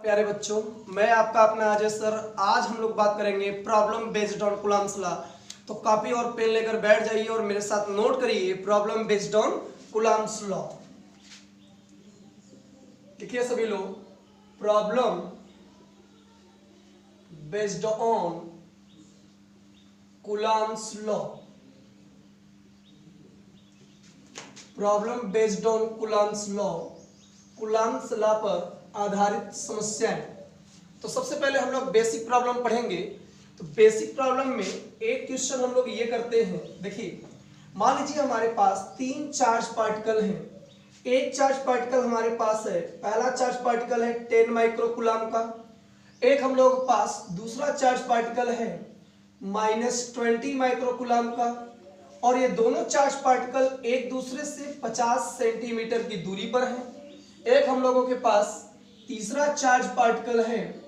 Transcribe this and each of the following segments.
प्यारे बच्चों, मैं आपका अपना अजय सर। आज हम लोग बात करेंगे problem based on Coulomb's law. तो कॉपी और पेन लेकर बैठ जाइए और मेरे साथ नोट करिए problem based on Coulomb's law. लिखिए सभी लोग, problem based on Coulomb's law. Problem based on Coulomb's law, Coulomb's law पर आधारित समस्याएं। तो सबसे पहले हम लोग बेसिक प्रॉब्लम पढ़ेंगे। तो बेसिक प्रॉब्लम में एक क्वेश्चन हम लोग ये करते हैं। देखिए, मान लीजिए हमारे पास तीन चार्ज पार्टिकल हैं। एक चार्ज पार्टिकल हमारे पास है, पहला चार्ज पार्टिकल है 10 माइक्रोकूलम का। एक हम लोग के पास दूसरा चार्ज पार्टिकल है -20 माइक्रोकूलम का। और ये दोनों चार्ज पार्टिकल एक दूसरे से 50 सेंटीमीटर की दूरी पर हैं। एक हम लोगों के पास तीसरा चार्ज पार्टिकल है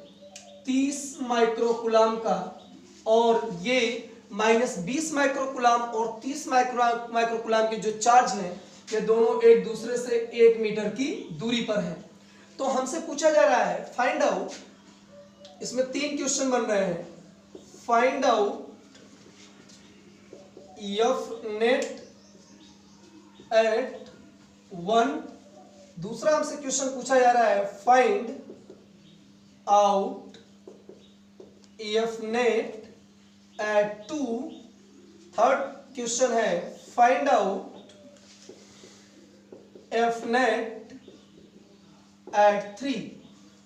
30 माइक्रोकूलम का, और ये -20 माइक्रोकूलम और 30 माइक्रोकूलम के जो चार्ज हैं ये दोनों एक दूसरे से 1 मीटर की दूरी पर हैं। तो हमसे पूछा जा रहा है फाइंड आउट, इसमें तीन क्वेश्चन बन रहे हैं। Find out F net at 1। दूसरा हमसे क्वेश्चन पूछा जा रहा है find out F net at 2। Third question है find out F net at 3।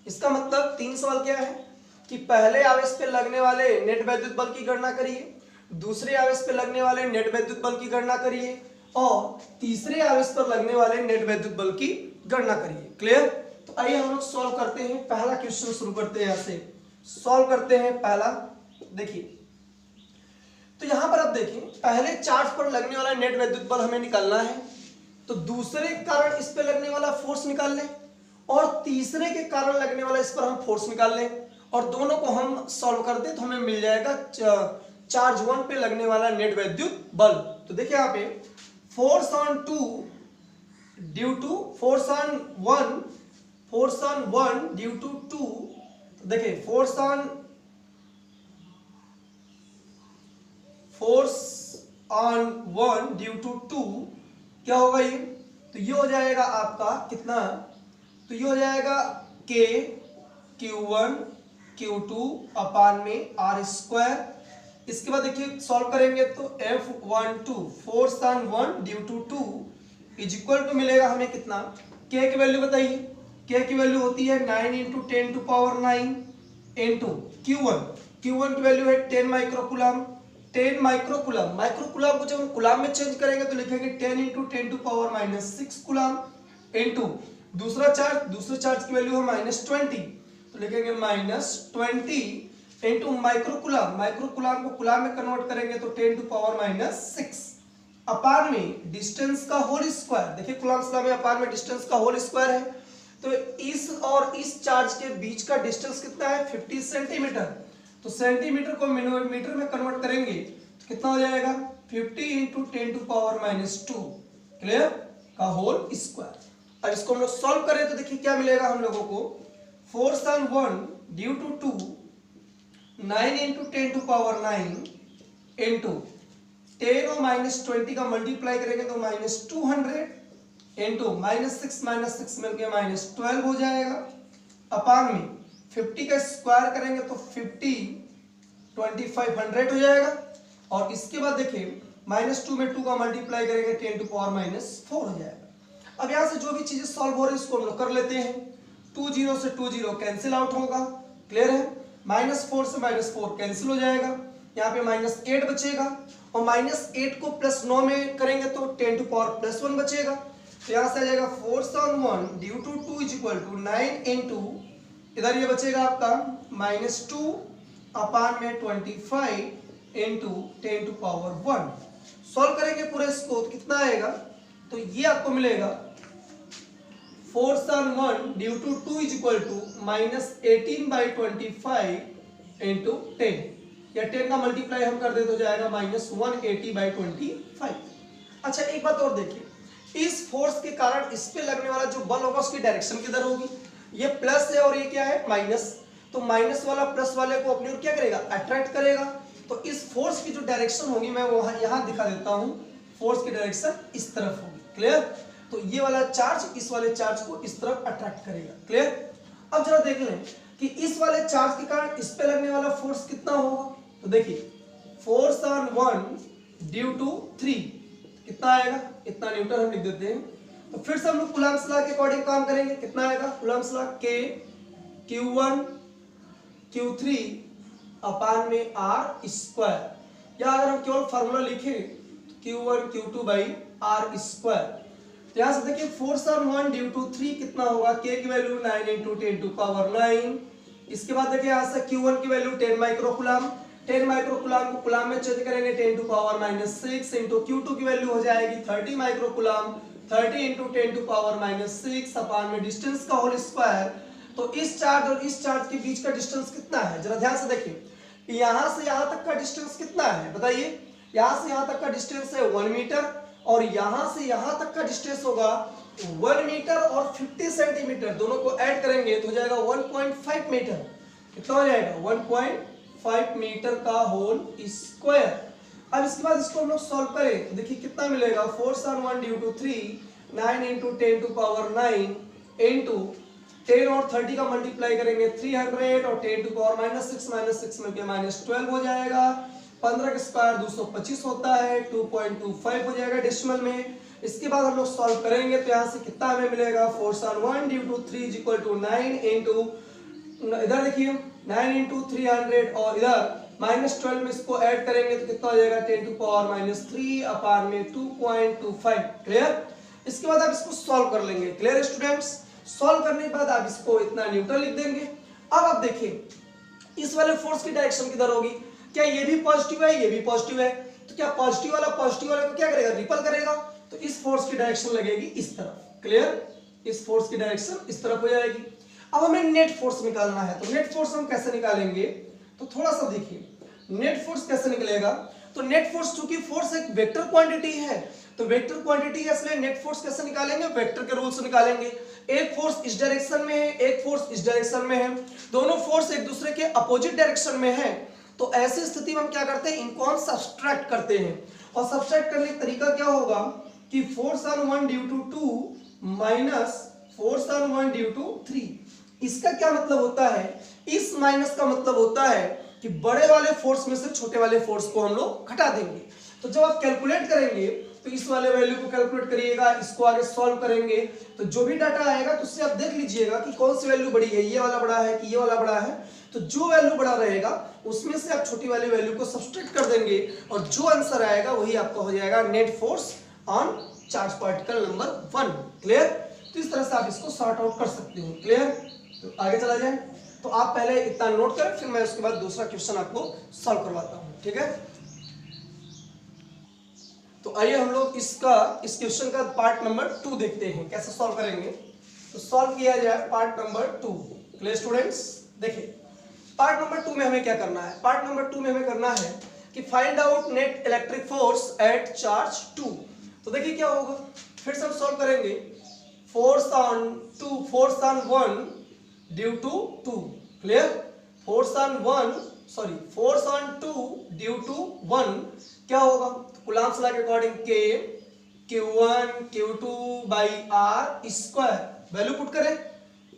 इसका मतलब तीन सवाल क्या है कि पहले आवेश पे लगने वाले नेट विद्युत बल की गणना करिए, दूसरे आवेश पे लगने वाले नेट विद्युत बल की गणना करिए, और तीसरे आवेश पर लगने वाले नेट विद्युत बल की गणना करिए। क्लियर? तो आइए हम लोग सॉल्व करते हैं। पहला क्वेश्चन शुरू करते हैं, यहां से सॉल्व करते हैं। पहला देखिए, तो यहां पर आप देखिए, पहले चार्ज पर लगने वाला नेट विद्युत बल हमें निकालना है। तो दूसरे के कारण इस पे लगने वाला फोर्स निकाल लें, और तीसरे के कारण लगने वाला इस पर हम फोर्स निकाल लें, और दोनों को हम सॉल्व कर दें तो हमें मिल जाएगा चार्ज 1 पे लगने वाला नेट विद्युत बल। तो देखिए यहाँ पे force on 2 due to force on 1 due to 2। तो देखिए फोर्स ऑन 1 ड्यू टू 2 क्या होगा ये? तो ये हो जाएगा आपका कितना? तो ये हो जाएगा K Q1 Q2 अपान में R²। इसके बाद देखिए सॉल्व करेंगे तो F12 force on 1 due to 2 is equal to मिलेगा हमें कितना? K की वैल्यू बताइए। K की वैल्यू होती है 9 × 10⁹ इंटू Q1 की वैल्यू है 10 माइक्रोकूलम। 10 माइक्रोकूलम को जब हम कूलम में चेंज करेंगे तो लिखेंगे 10 × 10⁻⁶ कूलम इंटू दूसरे चार्ज की वैल्यू है -20, तो लिखेंगे -20 इंटू माइक्रोकूलम को कूलम में कन्वर्ट करेंगे तो 10⁻⁶ अपान में डिस्टेंस का होल स्क्वायर। देखिए कूलम्ब्स लॉ में अपान में डिस्टेंस का होल स्क्वायर है। तो इस और इस चार्ज के बीच का डिस्टेंस कितना है? 50 सेंटीमीटर। तो सेंटीमीटर को मीटर में कन्वर्ट करेंगे तो कितना हो जाएगा? 50 × 10⁻²। क्लियर? का होल स्क्वायर। अब इसको हम लोग सॉल्व करें तो देखिए क्या मिलेगा हम लोगों को? Force on 1 due to 2 9 × 10⁹ into 10 और -20 का मल्टीप्लाई करेंगे तो -200 इंटू -6 मिलके -12 हो जाएगा। अपान में 50 का स्क्वायर करेंगे तो 2500 हो जाएगा। और इसके बाद देखिए -2 में 2 का मल्टीप्लाई करेंगे 10⁻⁴ हो जाएगा। अब यहाँ से जो भी चीजें सॉल्व हो रही है इसको हम लोग कर लेते हैं। 2 0 से 2 0 कैंसिल आउट होगा। क्लियर है? -4 से -4 कैंसिल हो जाएगा। यहाँ पे -8 बचेगा, और -8 को +9 में करेंगे तो 10⁻+1 बचेगा। तो यहाँ से आ जाएगा force on 1 due to 2 is equal to 9 into इधर ये बचेगा आपका -2 अपान में 25 इंटू 10⁻1। सॉल्व करेंगे पूरे इसको तो कितना आएगा? तो ये आपको मिलेगा force on 1 due to 2 is equal to -18/25 into 10, या 10 का मल्टीप्लाई हम कर दे तो जाएगा -180/25। अच्छा एक बात और देखिए, इस फोर्स के कारण इस पे लगने वाला जो बल होगा उसकी डायरेक्शन किधर होगी? ये प्लस है और ये क्या है माइनस, तो माइनस वाला प्लस वाले को अपनी ओर क्या करेगा अट्रैक्ट करेगा। तो इस फोर्स की जो डायरेक्शन होगी मैं वो यहाँ दिखा देता हूँ, फोर्स की डायरेक्शन इस तरफ होगी। क्लियर? तो ये वाला चार्ज इस वाले चार्ज को इस तरफ अट्रैक्ट करेगा। क्लियर? अब जरा देख लें कि इस वाले चार्ज के कारण इस पे लगने वाला फोर्स कितना होगा। तो देखिए फोर्स ऑन 1 ड्यू टू 3 कितना आएगा, इतना न्यूटन हम लिख देते हैं। तो फिर से हम लोग कूलम्ब्स लॉ के अकॉर्डिंग काम करेंगे, कितना आएगा Coulomb's law K Q1 Q3 अपान में R स्क्वायर, या अगर हम केवल फार्मूला लिखें Q1 Q2 by R square. तो यहाँ से देखिए फोर्स ऑन 1 ड्यू टू 3 कितना होगा, K की वैल्यू 9 इंटू 10 टू पावर 9। इसके बाद देखिए यहाँ से Q1 की वैल्यू 10 माइक्रोकूलम, 10 माइक्रोकूलम को कूलम में चेंज करेंगे 10 टू पावर -6 इंटू Q2 की वैल्यू हो जाएगी 30 माइक्रोकूलम, 30 इंटू 10 टू पावर -6 अपान में डिस्टेंस का होल स्क्वायर। तो इस चार्ज और इस चार्ज के बीच का डिस्टेंस कितना है, जरा ध्यान से देखिए। यहां से यहां तक का डिस्टेंस कितना है बताइए, यहां से यहां तक का डिस्टेंस है 1 मीटर, और यहां से यहां तक का डिस्टेंस होगा 1 मीटर और 50 सेंटीमीटर, दोनों को ऐड करेंगे तो हो जाएगा 1.5 मीटर। कितना हो जाएगा 1.5 मीटर का होल स्क्वायर। अब इसके बाद इसको हम लोग सॉल्व करें तो देखिए कितना मिलेगा, force on 1 due to 3 9 into 10 to power 9 into 10 और 30 का मल्टीप्लाई करेंगे 300 और 10 टू पावर -6 मिलके -12 हो जाएगा। 15 का स्क्वायर 225 होता है, 2.25 हो जाएगा डेसिमल में। इसके बाद हम लोग सॉल्व करेंगे तो यहाँ से कितना हमें मिलेगा, force on 1 due to 3 is equal to 9 into, इधर देखिए 9 इंटू 300 और इधर -12 में इसको ऐड करेंगे तो कितना हो जाएगा 10 टू पावर -3 अपान में 2.25। क्लियर? इसके बाद आप इसको सॉल्व कर लेंगे। Clear students? सॉल्व करने के बाद आप इसको इतना न्यूटन लिख देंगे। अब आप देखिए इस वाले फोर्स की डायरेक्शन किधर होगी, क्या ये भी पॉजिटिव है ये भी पॉजिटिव है, तो क्या पॉजिटिव वाला पॉजिटिव वाले को क्या करेगा रिपल करेगा, तो इस फोर्स की डायरेक्शन लगेगी इस तरफ। क्लियर? इस फोर्स की डायरेक्शन इस तरफ हो जाएगी। अब हमें नेट फोर्स निकालना है, तो नेट फोर्स हम कैसे निकालेंगे, तो थोड़ा सा देखिए नेट फोर्स कैसे निकलेगा। तो नेट फोर्स चूंकि फोर्स एक वेक्टर क्वांटिटी है, तो वेक्टर क्वांटिटी है इसलिए नेट फोर्स कैसे निकालेंगे, वेक्टर के रूल से निकालेंगे। एक फोर्स इस डायरेक्शन में है, एक फोर्स इस डायरेक्शन में है, दोनों फोर्स एक दूसरे के अपोजिट डायरेक्शन में है, तो ऐसी स्थिति में हम क्या करते हैं, इनको हम सब्सट्रैक्ट करते हैं। और सब्सट्रैक्ट करने का तरीका क्या होगा कि force on 1 due to 2 minus force on 1 due to 3। इसका क्या मतलब होता है, इस माइनस का मतलब होता है कि बड़े वाले फोर्स में से छोटे वाले फोर्स को हम लोग घटा देंगे। तो जब आप कैलकुलेट करेंगे तो इस वाले वैल्यू को कैलकुलेट करिएगा, इसको आगे सॉल्व करेंगे तो जो भी डाटा आएगा तो उससे आप देख लीजिएगा कि कौन सी वैल्यू बड़ी है, ये वाला बड़ा है कि ये वाला बड़ा है। तो जो वैल्यू बड़ा रहेगा उसमें से आप छोटी वाली वैल्यू को सब्सट्रैक्ट कर देंगे और जो आंसर आएगा वही आपका हो जाएगा net force on charge particle number 1। Clear? तो इस तरह से आप इसको सॉर्ट आउट कर सकते हो। क्लियर? तो आगे चला जाए, तो आप पहले इतना नोट करें, फिर मैं उसके बाद दूसरा क्वेश्चन आपको सॉल्व करवाता हूं। ठीक है? तो आइए हम लोग इस क्वेश्चन का पार्ट नंबर 2 देखते हैं कैसे सॉल्व करेंगे। तो सॉल्व किया जाए पार्ट नंबर 2। Clear students? देखिए पार्ट नंबर 2 में हमें क्या करना है, पार्ट नंबर 2 में हमें करना है कि find out net electric force at charge 2। तो देखिए क्या होगा, फिर से हम सॉल्व करेंगे। Force on 1 due to 2। Clear? Force on 2 due to 1 क्या होगा, कूलम्ब्स लॉ के according K Q1 Q2 by R square. Value put करें,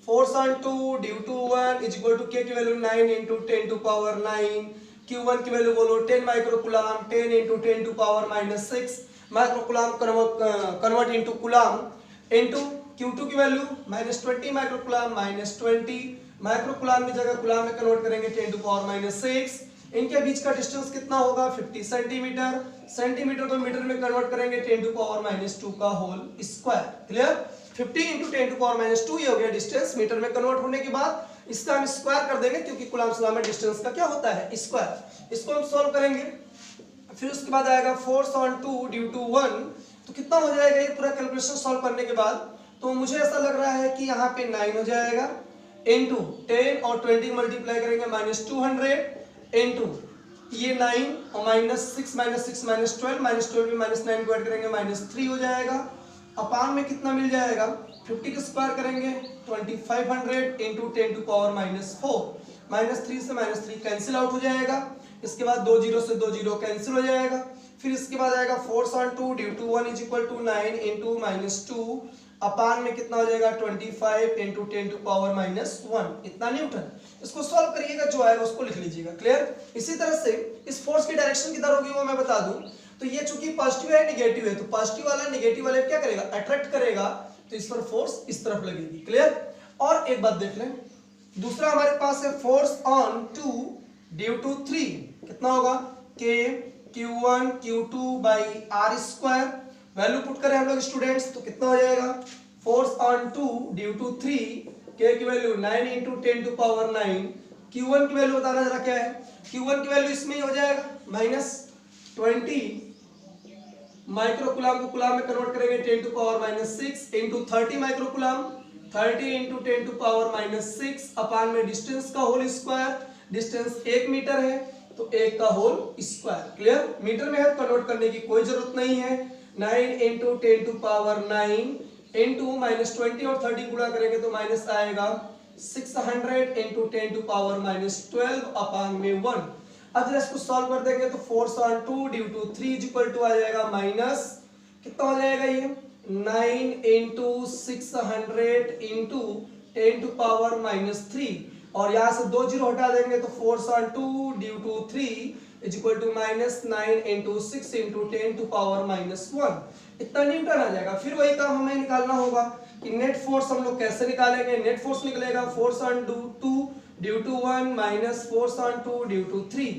force on 2 due to 1 is equal to K की value 9 into 10 to power 9, Q1 की value बोलो 10 microcoulomb, 10 into 10 to power -6 microcoulomb convert into coulomb, into Q2 की value -20 microcoulomb, -20 microcoulomb की जगह coulomb में convert करेंगे 10 to power -6। इनके बीच का डिस्टेंस कितना होगा 50 सेंटीमीटर, सेंटीमीटर को मीटर में कन्वर्ट करेंगे 10 टू पावर -2 का whole square. Clear? 50 into 10 to power -2 ये हो गया डिस्टेंस। मीटर में कन्वर्ट होने के बाद इसका हम स्क्वायर कर देंगे क्योंकि कूलम्ब्स लॉ में डिस्टेंस का क्या होता है स्क्वायर। इसको हम सॉल्व करेंगे, फिर उसके बाद आएगा फोर्स ऑन 2 ड्यू टू 1। तो कितना हो जाएगा ये पूरा कैलकुलेशन सॉल्व करने के बाद, तो मुझे ऐसा लग रहा है कि यहाँ पे 9 हो जाएगा, इंटू 10 और 20 मल्टीप्लाई करेंगे -200 इंटू ये 9 और -6 -12 में -9 को ऐड करेंगे -3 हो जाएगा। अपान में कितना मिल जाएगा 50 का स्क्वायर करेंगे 2500 इंटू 10⁻⁴, -3 से -3 कैंसिल आउट हो जाएगा। इसके बाद 2 जीरो से 2 जीरो कैंसिल हो जाएगा। फिर इसके बाद आएगा force on 2 due to 1 is equal to 9 into -2 अपान में कितना हो जाएगा 25 इंटू 10⁻⁻1 इतना न्यूटन। इसको सॉल्व करिएगा, जो आएगा उसको लिख लीजिएगा। क्लियर। इसी तरह से इस फोर्स की डायरेक्शन किधर होगी वो मैं बता दूं। तो ये चूंकि पॉजिटिव है नेगेटिव है, तो पॉजिटिव वाला नेगेटिव वाले क्या करेगा, अट्रैक्ट करेगा, तो इस पर फोर्स इस तरफ लगेगी। क्लियर। और एक बात देख लें, दूसरा हमारे पास है फोर्स ऑन 2 ड्यू टू 3, कितना होगा K Q1 Q2 by R square. Value put करें हम लोग स्टूडेंट्स, तो कितना हो जाएगा force on 2 due to 3, K की वैल्यू 9 इंटू 10⁹, Q1 की वैल्यू बताना जरा क्या है, Q1 की वैल्यू इसमें ही हो जाएगा -20 माइक्रोकुलाम को कुलाम में कन्वर्ट करेंगे 10⁻⁶ इंटू 30 माइक्रोकुलाम, 30 इंटू 10⁻�6 अपान में डिस्टेंस का होल स्क्वायर। डिस्टेंस 1 मीटर है तो 1 का होल स्क्वायर। क्लियर। मीटर में है कन्वर्ट करने की कोई जरूरत नहीं है। 9 इंटू 10⁹ इंटू -20 और 30 गुणा करेंगे तो माइनस आएगा 600 इंटू 10⁻12 अपान में 1। अब जरा इसको सॉल्व कर देंगे तो force on 2 due to 3 is equal to आ जाएगा माइनस कितना हो जाएगा ये 9 इंटू 600 इंटू 10⁻³ और यहाँ से 2 जीरो हटा देंगे तो force on 2 due to 3 is equal to -9 into 6 into 10⁻⁻1 इतना न्यूटन आ जाएगा। फिर वही काम हमें निकालना होगा कि नेट फोर्स हम लोग कैसे निकालेंगे। नेट फोर्स निकलेगा force on 2 due to 1 minus force on 2 due to 3।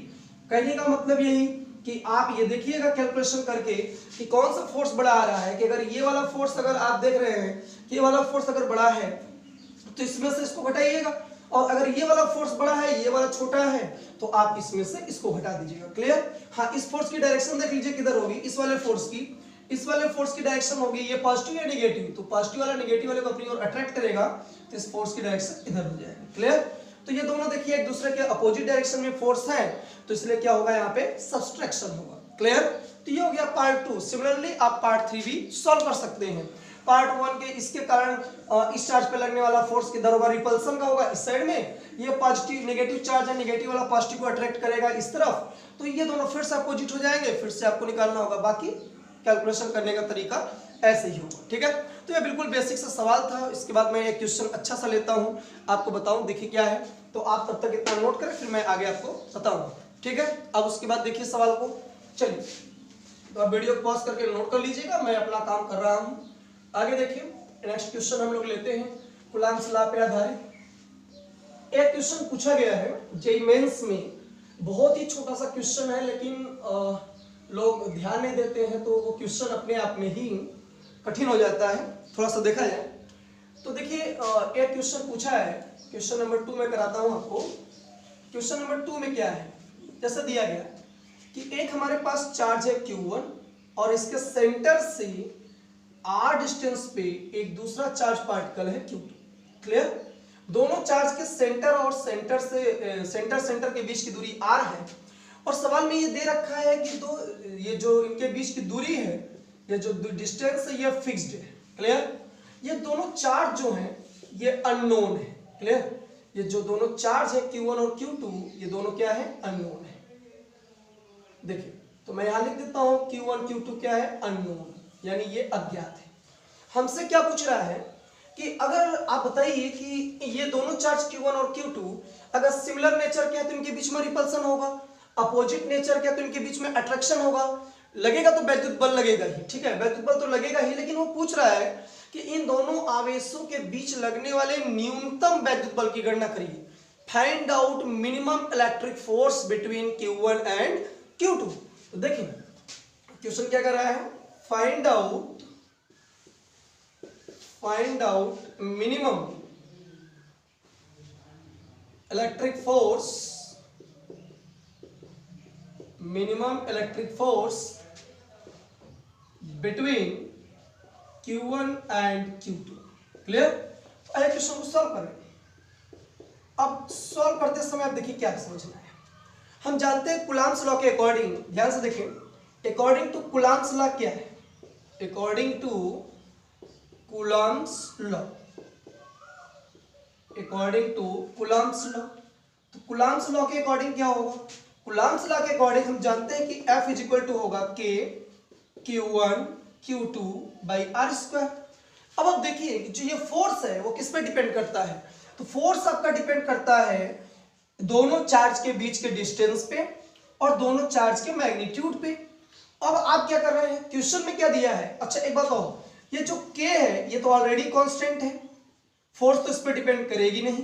कहने का मतलब यही कि आप ये देखिएगा कैलकुलेशन करके कि कौन सा फोर्स बड़ा आ रहा है। कि अगर ये वाला फोर्स अगर आप देख रहे हैं कि ये वाला फोर्स अगर बड़ा है तो इसमें से इसको घटाइएगा, और अगर ये वाला फोर्स बड़ा है ये वाला छोटा है तो आप इसमें से इसको घटा दीजिएगा। क्लियर। हाँ, इस फोर्स की डायरेक्शन देख लीजिए किधर होगी। इस वाले फोर्स की डायरेक्शन होगी, ये पॉजिटिव या नेगेटिव, तो पॉजिटिव वाला नेगेटिव वाले को अपनी ओर अट्रैक्ट करेगा तो इस फोर्स की डायरेक्शन इधर हो जाएगी। क्लियर। तो ये दोनों देखिए एक दूसरे के अपोजिट डायरेक्शन में फोर्स है, तो इसलिए क्या होगा यहाँ पे सब्सट्रैक्शन होगा। क्लियर। तो ये हो गया पार्ट 2। सिमिलरली आप पार्ट 3 भी सॉल्व कर सकते हैं। पार्ट 1 के इसके कारण इस चार्ज पे लगने वाला फोर्स किधर होगा, रिपल्सन का होगा इस साइड में। ये पॉजिटिव नेगेटिव चार्ज है, नेगेटिव वाला पॉजिटिव को अट्रैक्ट करेगा इस तरफ, तो ये दोनों फिर से अपोजिट हो जाएंगे। फिर से आपको निकालना होगा, बाकी कैलकुलेशन करने का तरीका ऐसे ही होगा। ठीक है। तो ये बिल्कुल बेसिक सा सवाल था। इसके बाद मैं एक क्वेश्चन अच्छा सा लेता हूँ, आपको बताऊं देखिए क्या है, तो आप तब तक इतना नोट करें, फिर मैं आगे आपको बताऊंगा। ठीक है। अब उसके बाद देखिए सवाल को। चलिए, तो आप वीडियो को पॉज करके नोट कर लीजिएगा, मैं अपना काम कर रहा हूँ। आगे देखिए, नेक्स्ट क्वेश्चन हम लोग लेते हैं कूलॉम्स लॉ पे आधारित। एक क्वेश्चन पूछा गया है जेईई मेंस में, बहुत ही छोटा सा क्वेश्चन है, लेकिन लोग ध्यान नहीं देते हैं तो वो क्वेश्चन अपने आप में ही कठिन हो जाता है। थोड़ा सा देखा जाए तो देखिए, एक क्वेश्चन पूछा है, क्वेश्चन नंबर 2 में कराता हूं आपको। क्वेश्चन नंबर 2 में क्या है, जैसा दिया गया कि एक हमारे पास चार्ज है Q1 और इसके सेंटर से r डिस्टेंस पे एक दूसरा चार्ज पार्टिकल है Q2। क्लियर। दोनों चार्ज के सेंटर और सेंटर के बीच की दूरी r है, और सवाल में ये दे रखा है कि ये जो इनके बीच की दूरी है, ये जो डिस्टेंस है ये फिक्स्ड है। क्लियर। ये दोनों चार्ज जो हैं ये अननोन है। क्लियर। ये जो दोनों चार्ज है Q1 और Q2 ये दोनों क्या है, अननोन है। देखिए, तो मैं यहां लिख देता हूं Q1 Q2 क्या है, अननोन, यानी ये अज्ञात है। हमसे क्या पूछ रहा है कि अगर आप बताइए कि ये दोनों चार्ज Q1 और Q2 अगर सिमिलर नेचर के हैं तो इनके बीच में रिपल्सन होगा, अपोजिट नेचर के हैं तो इनके बीच में अट्रैक्शन होगा, लगेगा तो वैद्युत बल लगेगा ही। ठीक है, वैद्युत बल तो लगेगा ही, लेकिन वो पूछ रहा है कि इन दोनों आवेशों के बीच लगने वाले न्यूनतम वैद्युत बल की गणना करिए। Find out minimum electric force between Q1 and Q2। तो देखिए क्वेश्चन क्या कर रहा है, find out minimum electric force between Q1 and Q2। Clear. तो आइए क्वेश्चन को सॉल्व करें। अब सॉल्व करते समय आप देखिए क्या समझना है। हम जानते हैं कूलॉम्स लॉ के अकॉर्डिंग, ध्यान से देखें, अकॉर्डिंग टू कूलॉम्स लॉ क्या है, according to Coulomb's law, according to Coulomb's law. तो कूलम्ब्स लॉ के अकॉर्डिंग क्या होगा, कूलम्ब्स लॉ के अकॉर्डिंग हम जानते हैं कि F इज इक्वल टू होगा K Q1 Q2 by R square. अब आप देखिए जो ये फोर्स है वो किस पे डिपेंड करता है, तो फोर्स आपका डिपेंड करता है दोनों चार्ज के बीच के डिस्टेंस पे और दोनों चार्ज के मैग्नीट्यूड पे। अब आप क्या कर रहे हैं, क्वेश्चन में क्या दिया है, अच्छा एक बात और, ये जो K है ये तो ऑलरेडी कांस्टेंट है, फोर्स तो इस पर डिपेंड करेगी नहीं,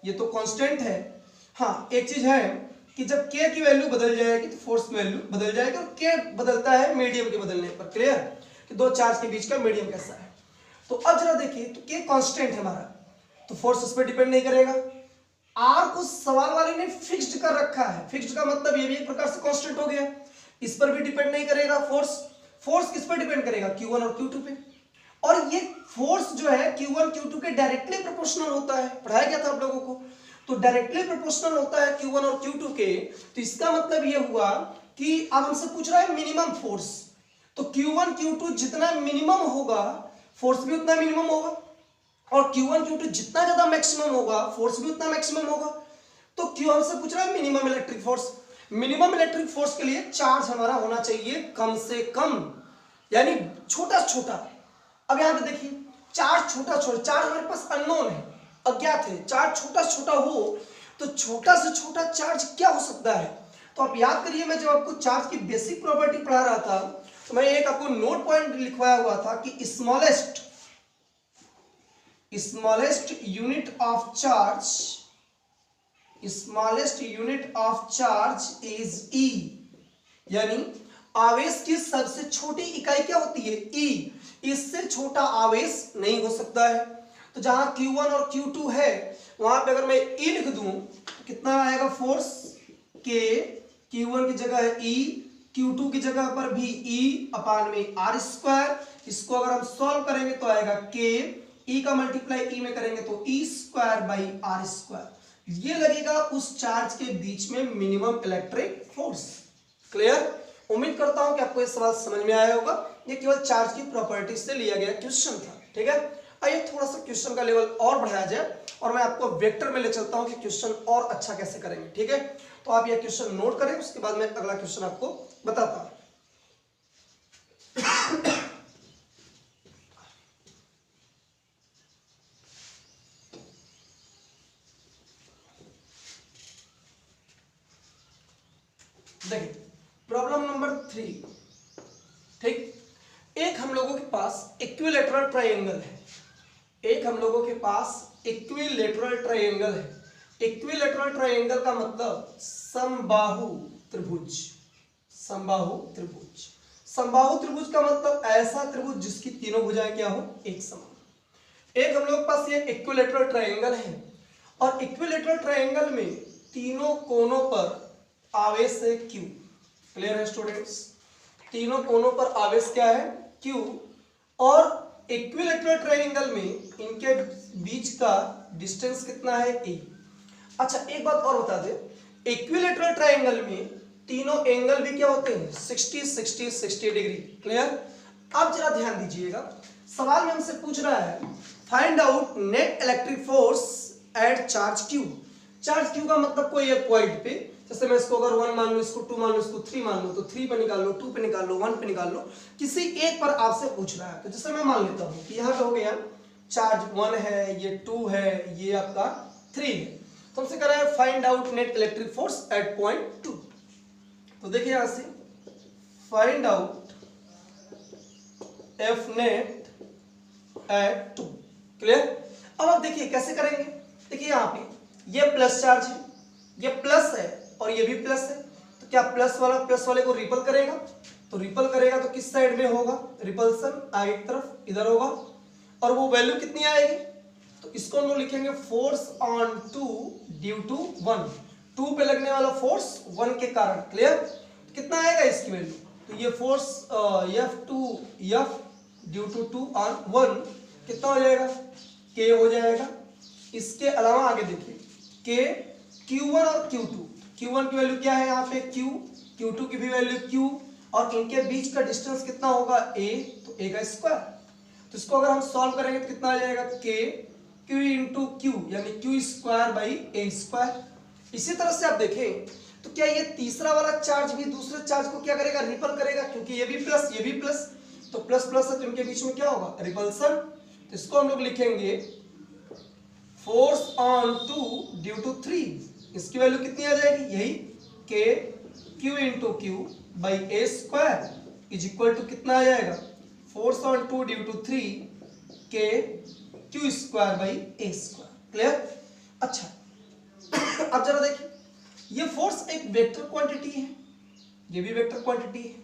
ये तो कांस्टेंट है। हाँ एक चीज है कि जब K की वैल्यू बदल जाएगी तो फोर्स की वैल्यू बदल जाएगी, और K बदलता है मीडियम के बदलने पर। क्लियर कि दो चार्ज के बीच का मीडियम कैसा है। तो अब जरा देखिए, तो K कांस्टेंट है हमारा, तो फोर्स इस पर डिपेंड नहीं करेगा। R को सवाल वाले ने फिक्स्ड कर रखा है, फिक्स्ड का मतलब ये भी एक प्रकार से कांस्टेंट हो गया, इस पर भी डिपेंड नहीं करेगा फोर्स। फोर्स किस पर डिपेंड करेगा, Q1 और Q2 पे। और ये फोर्स जो है Q1 Q2 के डायरेक्टली प्रोपोर्शनल होता है, पढ़ाया गया था आप लोगों को, तो डायरेक्टली प्रोपोर्शनल होता है Q1 और Q2 के। तो इसका मतलब ये हुआ कि अब हमसे पूछ रहा है मिनिमम फोर्स, तो Q1 Q2 जितना मिनिमम होगा फोर्स भी उतना मिनिमम होगा, और Q1 Q2 जितना ज्यादा मैक्सिमम होगा फोर्स भी उतना मैक्सिमम होगा। तो Q हमसे पूछ रहा है minimum electric force, minimum electric force के लिए चार्ज हमारा होना चाहिए कम से कम, यानी छोटा छोटा। अब यहां पे देखिए चार्ज छोटा छोटा, चार्ज हमारे पास अननोन है, अज्ञात है, चार्ज छोटा छोटा हो तो छोटा से छोटा चार्ज क्या हो सकता है। तो आप याद करिए, मैं जब आपको चार्ज की बेसिक प्रॉपर्टी पढ़ा रहा था तो मैं एक आपको नोट पॉइंट लिखवाया हुआ था कि smallest unit of charge, smallest unit of charge is E, यानी आवेश की सबसे छोटी इकाई क्या होती है, E, इससे छोटा आवेश नहीं हो सकता है। तो जहां Q1 और Q2 है वहां पे अगर मैं E लिख दूं तो कितना आएगा फोर्स, K, Q1 की जगह है E, Q2 की जगह पर भी E अपान में आर स्क्वायर। इसको अगर हम सॉल्व करेंगे तो आएगा K, E का मल्टीप्लाई E में करेंगे तो E square by R square. ये लगेगा उस चार्ज के बीच में मिनिमम इलेक्ट्रिक फोर्स। क्लियर, उम्मीद करता हूं कि आपको ये सवाल समझ में आया होगा, ये केवल चार्ज की प्रॉपर्टी से लिया गया क्वेश्चन था। ठीक है, आइए थोड़ा सा क्वेश्चन का लेवल और बढ़ाया जाए और मैं आपको वेक्टर में ले चलता हूं कि क्वेश्चन और अच्छा कैसे करेंगे। ठीक है, तो आप ये क्वेश्चन नोट करें, उसके बाद मैं अगला क्वेश्चन आपको बताता हूं। देखिए प्रॉब्लम नंबर 3। ठीक, एक हम लोगों के पास इक्विलेटरल ट्रायंगल है, एक हम लोगों के पास इक्विलेटरल ट्रायंगल है। इक्विलेटरल ट्रायंगल का मतलब समबाहु त्रिभुज, समबाहु त्रिभुज। समबाहु त्रिभुज का मतलब ऐसा त्रिभुज जिसकी तीनों भुजाएं क्या हो, एक समान। एक हम लोग के पास ये इक्विलेटरल ट्रायंगल है और इक्विलेटरल ट्रायंगल में तीनों कोनों पर आवेश है Q। क्लियर है स्टूडेंट्स, तीनों कोनों पर आवेश क्या है, Q। और इक्विलेटरल ट्रायंगल में इनके बीच का डिस्टेंस कितना है, A। अच्छा एक बात और बता दे, इक्विलेटरल ट्रायंगल में तीनों एंगल भी क्या होते हैं, 60 60 60 डिग्री। क्लियर, अब जरा ध्यान दीजिएगा, सवाल में हमसे पूछ रहा है find out net electric force at charge Q। Charge Q का मतलब कोई एक पॉइंट पे, जैसे मैं इसको अगर 1 मान लूं, इसको 2 मान लूं, इसको 3 मान लूं, तो 3 पे निकाल लो, 2 पे निकाल लो, 1 पे निकाल लो, किसी एक पर आपसे पूछ रहा है। तो जैसे मैं मान लेता हूं कि यहाँ पे हो गया चार्ज 1 है, ये 2 है, ये आपका 3 है, तो हमसे कह रहा है find out net electric force at point 2। तो देखिए यहां से find out F net at 2। Clear, अब आप देखिए कैसे करेंगे। देखिए यहाँ पे ये प्लस चार्ज है, ये प्लस है और ये भी प्लस है, तो क्या प्लस वाला प्लस वाले को रिपल करेगा, तो रिपल करेगा तो किस साइड में होगा, रिपल्सन आगे की तरफ इधर होगा, और वो वैल्यू कितनी आएगी, तो इसको हम लोग लिखेंगे फोर्स ऑन 2 ड्यू टू 1। 2 पे लगने वाला फोर्स 1 के कारण। क्लियर, तो कितना आएगा इसकी वैल्यू, तो ये force F due to 2 on 1 कितना हो जाएगा, K हो जाएगा। इसके अलावा आगे देखिए K, Q1 और Q2, Q1 की वैल्यू क्या है यहाँ पे Q, Q2 की भी वैल्यू Q, और इनके बीच का डिस्टेंस कितना होगा A, तो A का स्क्वायर। तो इसको अगर हम सॉल्व करेंगे तो कितना आ जाएगा k q इंटू क्यू यानी q square by a square. इसी तरह से आप देखें तो क्या ये तीसरा वाला चार्ज भी दूसरे चार्ज को क्या करेगा, रिपल करेगा, क्योंकि ये भी प्लस ये भी प्लस, तो प्लस प्लस है तो इनके बीच में क्या होगा, रिपल्सन। तो इसको हम लोग लिखेंगे फोर्स ऑन 2 ड्यू टू 3। इसकी वैल्यू कितनी आ जाएगी, यही k q into Q by a square is equal to कितना आ जाएगा, force on 2 due to 3 k q square by a square. Clear. अच्छा अब जरा देखिए, ये फोर्स एक वेक्टर क्वांटिटी है, ये भी वेक्टर क्वांटिटी है।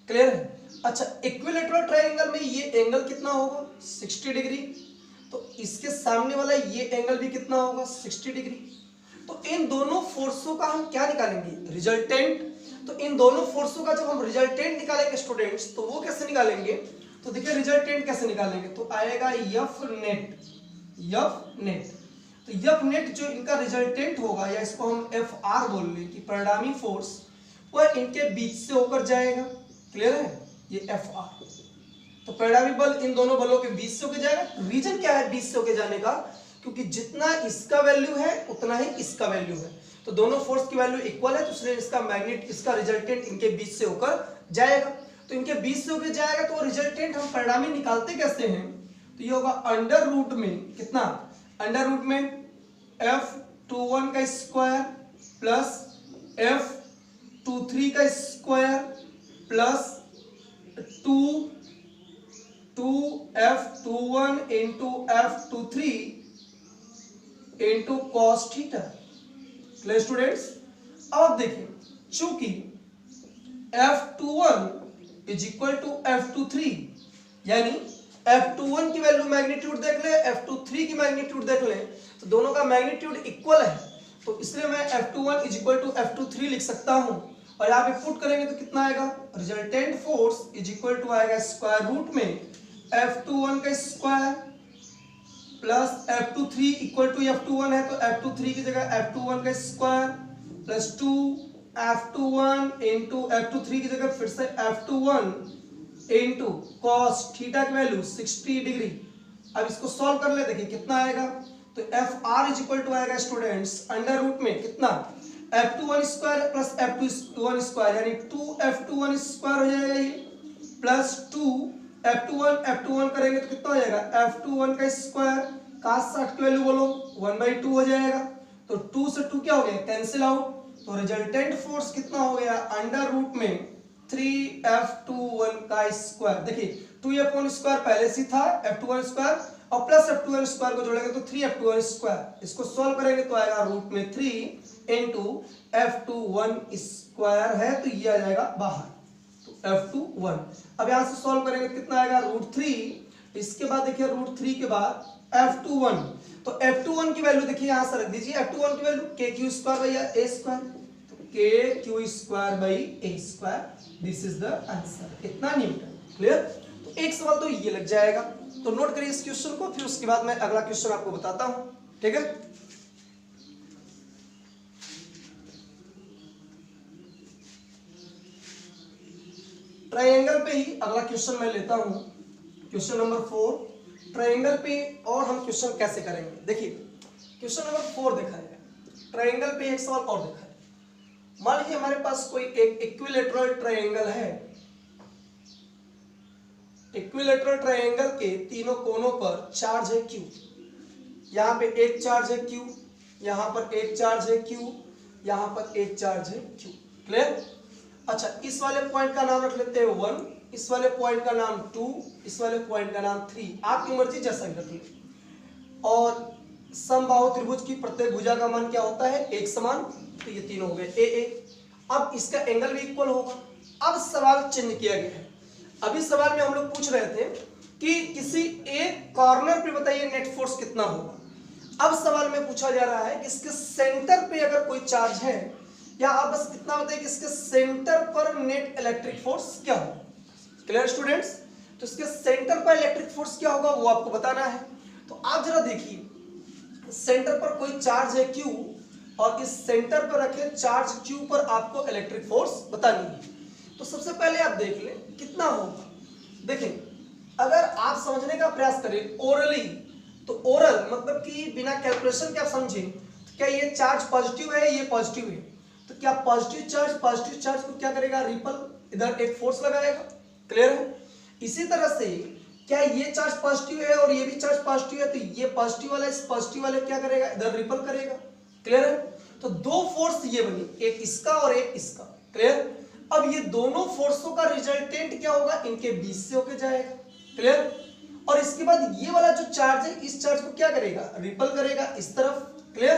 क्लियर है। अच्छा इक्विलैटरल ट्रायंगल में ये एंगल कितना होगा, 60 डिग्री, तो इसके सामने वाला ये एंगल भी कितना होगा, 60 डिग्री। तो इन दोनों फोर्सों का हम क्या निकालेंगे, रिजल्टेंट। तो इन दोनों फोर्सों का जब हम रिजल्टेंट निकालेंगे स्टूडेंट्स, तो वो कैसे निकालेंगे, तो देखिए रिजल्टेंट कैसे निकालेंगे, तो आएगा एफ नेट, एफ नेट। तो एफ नेट जो इनका रिजल्टेंट होगा, या इसको हम एफ आर बोल लें कि परिणामी फोर्स, वह इनके बीच से होकर जाएगा। क्लियर है, ये एफ आर। तो परिणामी बल इन दोनों बलों के बीच से होकर जाएगा। रीजन क्या है बीच से होकर जाने का, क्योंकि जितना इसका वैल्यू है उतना ही इसका वैल्यू है, तो दोनों फोर्स की वैल्यू इक्वल है, तो इसलिए इसका मैग्नेट, इसका रिजल्टेंट इनके बीच से होकर जाएगा। तो इनके बीच से होकर जाएगा, तो रिजल्टेंट हम परिणामी निकालते कैसे हैं, तो ये होगा अंडर रूट में कितना, अंडर रूट में F21 का स्क्वायर प्लस F23 का square plus 2F21 into F23 into cos theta. Clear students. अब देखिए, चूंकि F21 is equal to F23, यानी F21 की वैल्यू मैग्नीट्यूड देख ले, F23 की मैग्नीट्यूड देख ले, तो दोनों का मैग्नीट्यूड इक्वल है, तो इसलिए मैं F21 is equal to F23 लिख सकता हूं। और यहाँ पे पुट करेंगे तो कितना आएगा, resultant force is equal to आएगा स्क्वायर रूट में F21 का square plus F23 equal to F21 है, तो F23 की जगह F21 का square plus 2F21 into F23 की जगह फिर से F21 इंटू कॉस थीटा की वैल्यू 60 डिग्री। अब इसको सॉल्व कर ले, देखिए कितना आएगा, तो F R is equal to आएगा स्टूडेंट्स अंडर रूट में कितना, F21 square plus F21 square यानी 2F21 स्क्वायर हो जाएगा ये, प्लस 2F21 करेंगे तो कितना हो जाएगा, F21 का स्क्वायर, cos 60 की वैल्यू बोलो 1/2 हो जाएगा, तो 2 से 2 क्या हो गया, कैंसिल आउट। तो रिजल्टेंट फोर्स कितना हो गया, अंडर रूट में 3F21 का स्क्वायर। देखिए 2F1 स्क्वायर पहले से था, F21 स्क्वायर और प्लस F21 स्क्वायर को जोड़ेंगे तो 3F21 स्क्वायर। इसको सॉल्व करेंगे तो आएगा रूट में 3 इंटू F21 स्क्वायर है, तो ये आ जाएगा बाहर, तो F21। अब यहां से सॉल्व करेंगे तो कितना आएगा, √3। इसके बाद देखिए √3 के बाद F21, तो F21 की वैल्यू देखिए यहां से रख दीजिए, F21 की value KQ square by A square, KQ square by A square, this is the answer, इतना न्यूटन। क्लियर। तो एक सवाल तो ये लग जाएगा, तो नोट करिए इस क्वेश्चन को, फिर उसके बाद मैं अगला क्वेश्चन आपको बताता हूं। ठीक है, ट्रायंगल पे ही अगला क्वेश्चन मैं लेता हूं, क्वेश्चन नंबर 4 ट्रायंगल पे। और हम क्वेश्चन कैसे करेंगे, देखिए क्वेश्चन नंबर 4 देखा है, ट्रायंगल पे एक सवाल और देखा है। मान लीजिए हमारे पास कोई एक इक्विलैटरल ट्रायंगल है, इक्विलैटरल ट्रायंगल के तीनों कोनों पर चार्ज है Q, यहाँ पे एक चार्ज है Q, यहाँ पर एक चार्ज है Q, यहाँ पर एक चार्ज है Q। क्लियर। अच्छा इस वाले पॉइंट का नाम रख लेते हैं 1, इस वाले पॉइंट का नाम 2, इस वाले पॉइंट का नाम 3, आपकी मर्जी जैसा रख ले। और समबाहु त्रिभुज की प्रत्येक भुजा का मान क्या होता है, एक समान, तो ये तीनों हो गए AA। अब इसका एंगल भी इक्वल होगा। अब सवाल चेंज किया गया है, अभी सवाल में हम लोग पूछ रहे थे कि किसी एक कॉर्नर पे बताइए नेट फोर्स कितना होगा। अब सवाल में पूछा जा रहा है कि इसके सेंटर पे अगर कोई चार्ज है, या आप बस इतना बताइए कि इसके सेंटर पर नेट इलेक्ट्रिक फोर्स क्या होगा। Clear students. तो इसके सेंटर पर इलेक्ट्रिक फोर्स क्या होगा वो आपको बताना है। तो आप जरा देखिए, सेंटर पर कोई चार्ज है Q, और इस सेंटर पर रखे चार्ज Q पर आपको इलेक्ट्रिक फोर्स बतानी है। तो सबसे पहले आप देख लें कितना होगा। देखें अगर आप समझने का प्रयास करें ओरली, तो ओरल मतलब कि बिना कैलकुलेशन के आप समझें, तो क्या ये चार्ज पॉजिटिव है, ये पॉजिटिव है, तो क्या पॉजिटिव चार्ज को क्या करेगा, रिपल, इधर एक फोर्स लगाएगा। क्लियर है। इसी तरह से क्या ये चार्ज पॉजिटिव है और ये भी चार्ज पॉजिटिव है, तो ये पॉजिटिव वाला इस पॉजिटिव वाले क्या करेगा, इधर रिपल करेगा। क्लियर है। तो दो फोर्स ये बनी, एक इसका और एक इसका। क्लियर। अब ये दोनों फोर्सों का रिजल्टेंट क्या होगा, इनके बीच से होके जाएगा। क्लियर। और इसके बाद ये वाला जो चार्ज है, इस चार्ज को क्या करेगा, रिपल करेगा इस तरफ। क्लियर।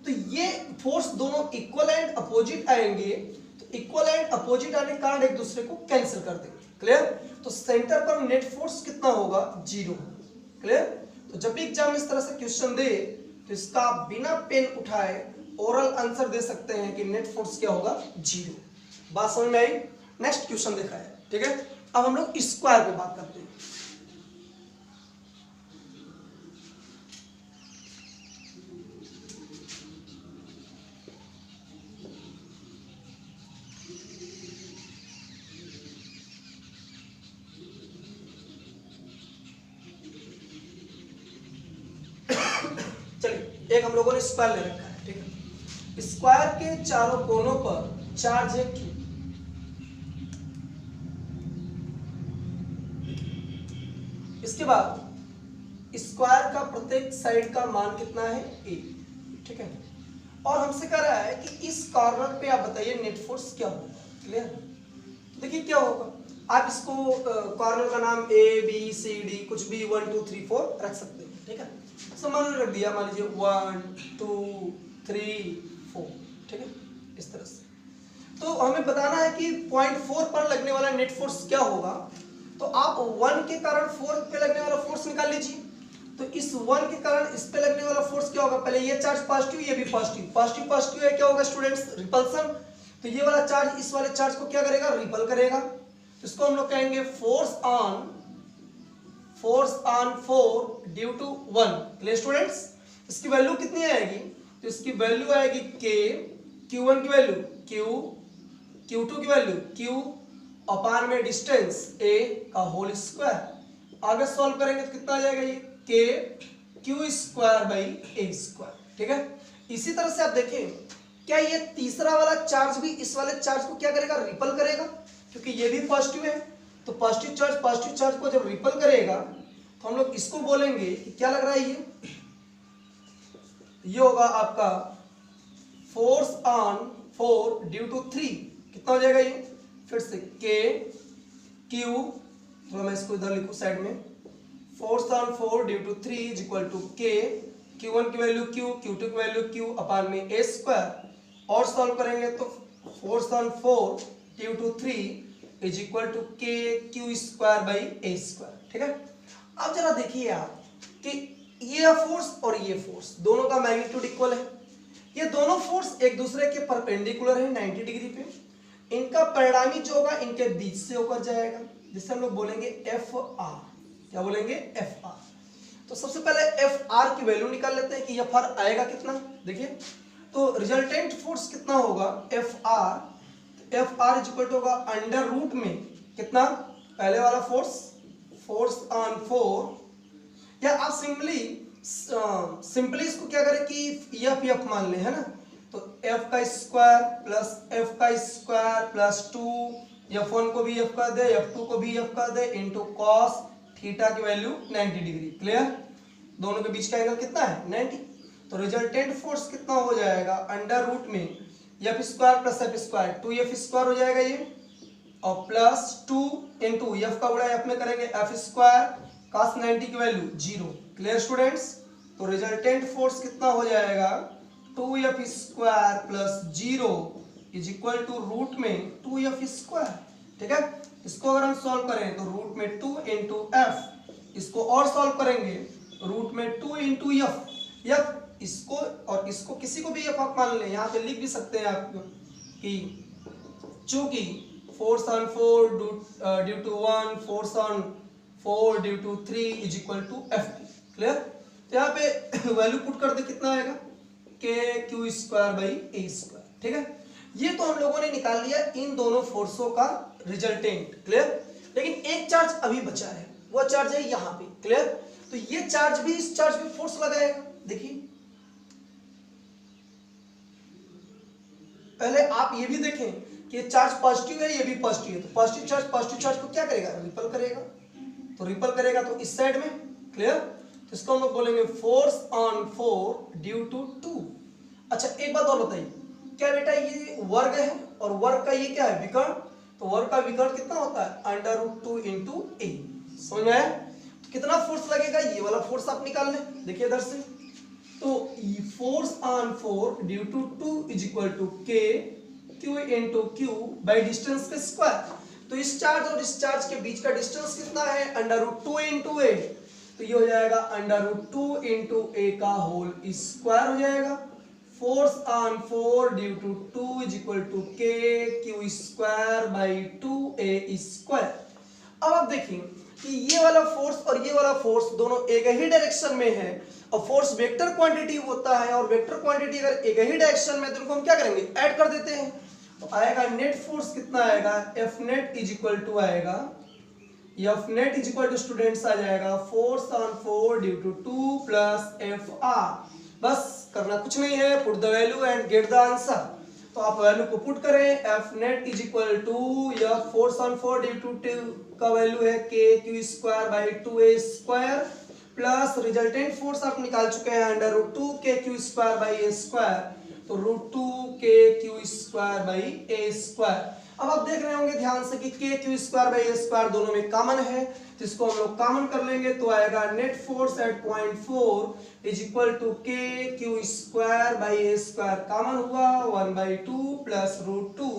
तो ये फोर्स दोनों इक्वल एंड अपोजिट आएंगे, तो इक्वल एंड अपोजिट आने के कारण एक दूसरे को कैंसिल कर देंगे। क्लियर। तो सेंटर पर नेट फोर्स कितना होगा, 0। क्लियर। तो जब भी एग्जाम में इस तरह से क्वेश्चन दे, तो इसका बिना पेन उठाए ओरल आंसर दे सकते हैं कि नेट फोर्स क्या होगा, 0। बात समझ में आई। नेक्स्ट क्वेश्चन देखा है। ठीक है। अब हम लोग स्क्वायर पे बात करते हैं। चलिए, एक हम लोगों ने स्क्वायर ले रखा है। ठीक है। स्क्वायर के चारों कोनों पर चार्ज है Q। इसके बाद स्क्वायर का प्रत्येक साइड का मान कितना है, A। ठीक है। और हमसे कह रहा है कि इस कॉर्नर पे आप बताइए नेट फोर्स क्या होगा। क्लियर। तो देखिए क्या होगा, आप इसको कॉर्नर का नाम A B C D कुछ भी 1 2 3 4 रख सकते हैं। ठीक है। तो मान रख दिया, मान लीजिए 1 2 3 4। ठीक है। इस तरह से तो हमें बताना है कि पॉइंट 4 पर लगने वाला नेट फोर्स क्या होगा। तो आप 1 के कारण 4 पे लगने वाला फोर्स निकाल लीजिए। तो इस 1 के कारण इस पे लगने वाला फोर्स क्या होगा, पहले ये चार्ज पॉजिटिव, ये भी पॉजिटिव, पॉजिटिव पॉजिटिव है, क्या होगा स्टूडेंट्स, रिपल्सन। तो ये वाला चार्ज इस वाले चार्ज को क्या करेगा, रिपल करेगा। तो इसको हम लोग कहेंगे force on 4 due to 1। Clear students. इसकी वैल्यू कितनी आएगी, तो इसकी वैल्यू आएगी K, Q1 की वैल्यू Q, Q2 की वैल्यू Q अपान में डिस्टेंस A का होल स्क्वायर। आगे सॉल्व करेंगे तो कितना आ जाएगा, ये K Q square by A square. ठीक है। इसी तरह से आप देखें, क्या ये तीसरा वाला चार्ज भी इस वाले चार्ज को क्या करेगा, रिपल करेगा, क्योंकि ये भी पॉजिटिव है। तो पॉजिटिव चार्ज को जब रिपल करेगा, तो हम लोग इसको बोलेंगे कि क्या लग रहा है, ये होगा आपका फोर्स ऑन 4 ड्यू टू 3। कितना हो जाएगा ये, फिर से K Q, तो मैं इसको इधर लिखूं साइड में, force on 4 due to 3 is equal to K, Q1 की वैल्यू Q, Q2 की वैल्यू Q अपान में A स्क्वायर। और सॉल्व करेंगे तो force on 4 due to 3 is equal to K Q square by A square. ठीक है। अब जरा देखिए आप कि ये फोर्स और ये फोर्स दोनों का मैग्नीट्यूड इक्वल है। ये दोनों फोर्स एक दूसरे के परपेंडिकुलर है 90 डिग्री पे। इनका परिणामी जो होगा इनके बीच से होकर जाएगा, जिसे हम लोग बोलेंगे FR। क्या बोलेंगे, FR। तो सबसे पहले FR की वैल्यू निकाल लेते हैं कि FR आएगा कितना। देखिए, तो रिजल्टेंट फोर्स कितना होगा, FR इज इक्वल टू होगा अंडर रूट में कितना, पहले वाला फोर्स ऑन 4, या आप सिंपली इसको क्या करें कि F मान लें, है ना। तो F का स्क्वायर प्लस F का स्क्वायर प्लस 2, F1 को भी F कर दे, F2 को भी F कर दे, इंटू कॉस थीटा की वैल्यू 90 डिग्री। क्लियर। दोनों के बीच का एंगल कितना है, 90। तो रिजल्टेंट फोर्स कितना हो जाएगा, अंडर रूट में F square plus F square 2F square हो जाएगा ये, और प्लस 2 इंटू F का गुणा F में करेंगे F स्क्वायर cos 90 की वैल्यू 0। Clear students. तो रिजल्टेंट फोर्स कितना हो जाएगा, 2F square plus 0 is equal to root में 2F स्क्वायर। ठीक है। इसको अगर हम सॉल्व करें तो रूट में 2 इंटू F, इसको और सॉल्व करेंगे रूट में 2 इंटू F इसको और इसको किसी को भी F आप मान लें, यहाँ पे लिख भी सकते हैं आप कि चूंकि force on 4 due to 1, force on 4 due to 3 is equal to F। Clear. तो यहाँ पे वैल्यू पुट कर दे, कितना आएगा, K Q square by A square. ठीक है। ये तो हम लोगों ने निकाल लिया इन दोनों फोर्सों का रिजल्टेंट। क्लियर। लेकिन एक चार्ज अभी बचा है, वो चार्ज है यहाँ पे। क्लियर? तो ये चार्ज भी इस चार्ज पे फोर्स लगाएगा। देखिए पहले आप ये भी देखें कि ये चार्ज पॉजिटिव है, ये भी पॉजिटिव है, तो पॉजिटिव चार्ज को क्या करेगा? रिपल करेगा। तो रिपल करेगा तो इस साइड में। क्लियर? तो इसको हम लोग बोलेंगे फोर्स ऑन 4 ड्यू टू 2। अच्छा एक बात और बताइए, क्या बेटा ये वर्ग है और वर्ग का ये क्या है? विकर्ण। तो वर्ग का विकर्ण कितना होता है? √2 इंटू ए। समझ में आया? तो कितना फोर्स लगेगा? ये वाला फोर्स आप निकाल लें। देखिए इधर से, तो force on 4 due to 2 is equal to K Q into Q by distance के स्क्वायर। तो इस चार्ज और इस चार्ज के बीच का डिस्टेंस कितना है? √2 इंटू ए। तो ये हो जाएगा √2 इंटू ए का होल स्क्वायर हो जाएगा। Force on 4 due to 2 is equal to K Q square by 2a square. अब आप देखिए कि ये वाला फोर्स और ये वाला फोर्स दोनों एक ही डायरेक्शन में है, और फोर्स वेक्टर क्वांटिटी होता है, और वेक्टर क्वांटिटी अगर एक ही डायरेक्शन में तो उनको हम क्या करेंगे? ऐड कर देते हैं। तो आएगा नेट फोर्स कितना आएगा? F net is equal to आएगा, F net is equal to students आ जाएगा force on 4 due to 2 plus F R. बस करना कुछ नहीं है, put the value and get the answer. तो आप वैल्यू को पुट करें, F net is equal to या फोर्स ऑन 4 ड्यू टू 2 का वैल्यू है K Q square by 2a square plus resultant force आप निकाल चुके हैं √2 के Q square by A square, तो √2 के Q square by A square. अब आप देख रहे होंगे ध्यान से कि के Q square by A square दोनों में कॉमन है, तो इसको हम लोग कॉमन कर लेंगे तो आएगा net force at point 4 is equal to K Q square by A square common हुआ 1/2 plus √2।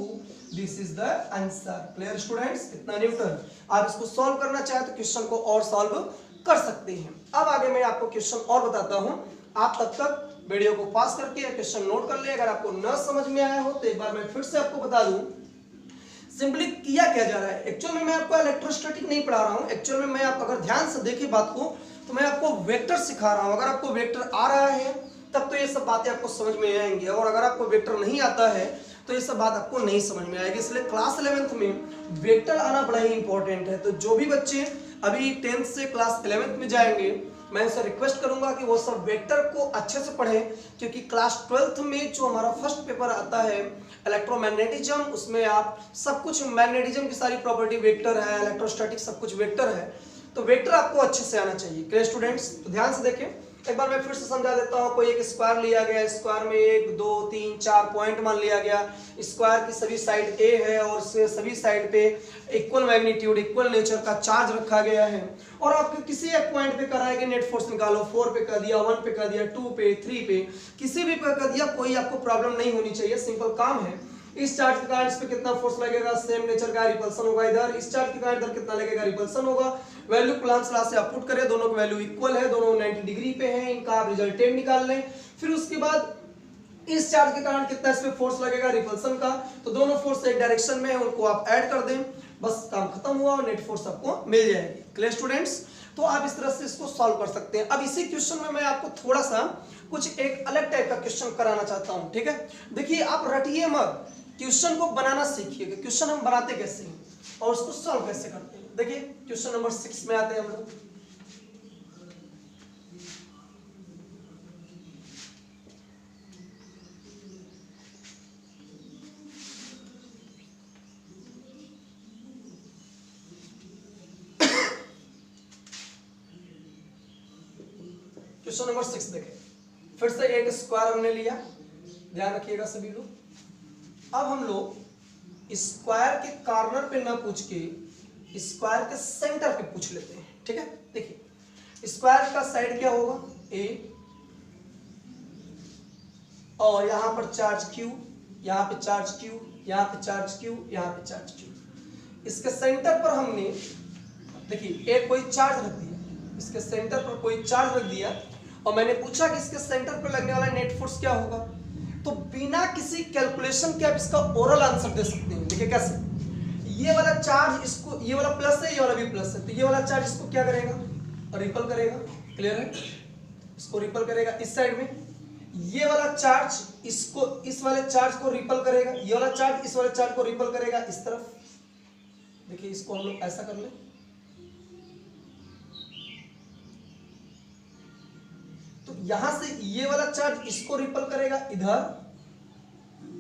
This is the answer. Clear students? कितना न्यूटन। आप इसको सॉल्व करना चाहे तो क्वेश्चन को और सॉल्व कर सकते हैं। अब आगे मैं आपको क्वेश्चन और बताता हूं, आप तब तक वीडियो को पास करके क्वेश्चन नोट कर ले। अगर आपको न समझ में आया हो तो एक बार मैं फिर से आपको बता दूं सिंपली किया क्या जा रहा है। एक्चुअल में मैं आपको इलेक्ट्रोस्टैटिक नहीं पढ़ा रहा हूं, एक्चुअल में मैं आप अगर ध्यान से देखिए बात को तो मैं आपको वेक्टर सिखा रहा हूं। अगर आपको वेक्टर आ रहा है तब तो ये सब बातें आपको समझ में आएंगी, और अगर आपको वेक्टर नहीं आता है तो ये सब बात आपको नहीं समझ में आएगी। इसलिए क्लास 11th में वेक्टर आना बड़ा ही इंपॉर्टेंट है। तो जो भी बच्चे अभी 10th से क्लास 11th में जाएंगे मैं उनसे रिक्वेस्ट करूंगा कि वो सब वेक्टर को अच्छे से पढ़ें, क्योंकि क्लास 12th में जो हमारा फर्स्ट पेपर आता है इलेक्ट्रोमैग्नेटिज्म, उसमें आप सब कुछ मैग्नेटिज्म की सारी प्रॉपर्टी वेक्टर है, इलेक्ट्रोस्टैटिक सब कुछ वेक्टर है, तो वेक्टर आपको अच्छे से आना चाहिए। Clear students? तो ध्यान से देखें, एक बार मैं फिर से समझा देता हूं। कोई एक स्क्वायर लिया गया, स्क्वायर में 1 2 3 4 पॉइंट मान लिया गया, स्क्वायर की सभी साइड ए है और उससे सभी साइड पे इक्वल मैग्नीट्यूड इक्वल नेचर का चार्ज रखा गया है, और आपको किसी एक पॉइंट पे कराया कि नेट फोर्स निकालो, 4 पे कर दिया, 1 पे कर दिया, 2 पे, 3 पे, किसी भी पे कर दिया, कोई आपको प्रॉब्लम नहीं होनी चाहिए, सिंपल काम है। इस चार्ज के कारण इस पे कितना फोर्स लगेगा, सेम नेचर का रिपल्सन होगा। इधर इस चार्ज के कारण इधर कितना लगेगा, रिपल्सन होगा। वैल्यू कूलम्ब्स लॉ से आप पुट करें, दोनों की वैल्यू इक्वल है, दोनों 90 डिग्री पे हैं, इनका आप रिजल्टेंट निकाल लें। फिर उसके बाद इस चार्ज के कारण कितना इस पे फोर्स लगेगा, रिपल्सन का, तो दोनों फोर्स एक डायरेक्शन में है, उनको आप ऐड कर दें, बस काम खत्म हुआ और नेट फोर्स आपको मिल जाएगी। Clear students? तो आप इस तरह से इसको सॉल्व कर सकते हैं। अब इसी क्वेश्चन में मैं आपको थोड़ा सा कुछ एक अलग टाइप का क्वेश्चन कराना चाहता हूं, ठीक है? देखिए आप रटिए मत, क्वेश्चन को बनाना सीखिए कि क्वेश्चन हम बनाते कैसे हैं और उसको सॉल्व कैसे करते हैं। देखिए क्वेश्चन नंबर 6 में आते हैं हम लोग। क्वेश्चन नंबर 6 देखें, फिर से एक स्क्वायर हमने लिया, ध्यान रखिएगा सभी लोग। अब हम लोग स्क्वायर के कॉर्नर पे ना पूछ के स्क्वायर के सेंटर पे पूछ लेते हैं, ठीक है? देखिए स्क्वायर का साइड क्या होगा, ए, और यहां पर चार्ज Q, यहां पे चार्ज Q, यहां पे चार्ज Q, यहां पे चार्ज Q। इसके सेंटर पर हमने देखिए एक कोई चार्ज रख दिया, इसके सेंटर पर कोई चार्ज रख दिया, और मैंने पूछा कि इसके सेंटर पर लगने वाला नेट फोर्स क्या होगा। तो बिना किसी कैलकुलेशन के आप इसका ओरल आंसर दे सकते हैं। देखिए कैसे, ये वाला चार्ज इसको, ये वाला प्लस है, ये वाला भी प्लस है, तो ये वाला चार्ज इसको क्या करेगा, रिपल करेगा। क्लियर है? इसको रिपल करेगा इस साइड में, ये वाला चार्ज इसको, इस वाले चार्ज को रिपल करेगा, ये वाला चार्ज इस वाले चार्ज को रिपल करेगा इस तरफ। देखिए इसको हम लोग ऐसा कर ले, यहां से ये वाला चार्ज इसको रिपल करेगा इधर,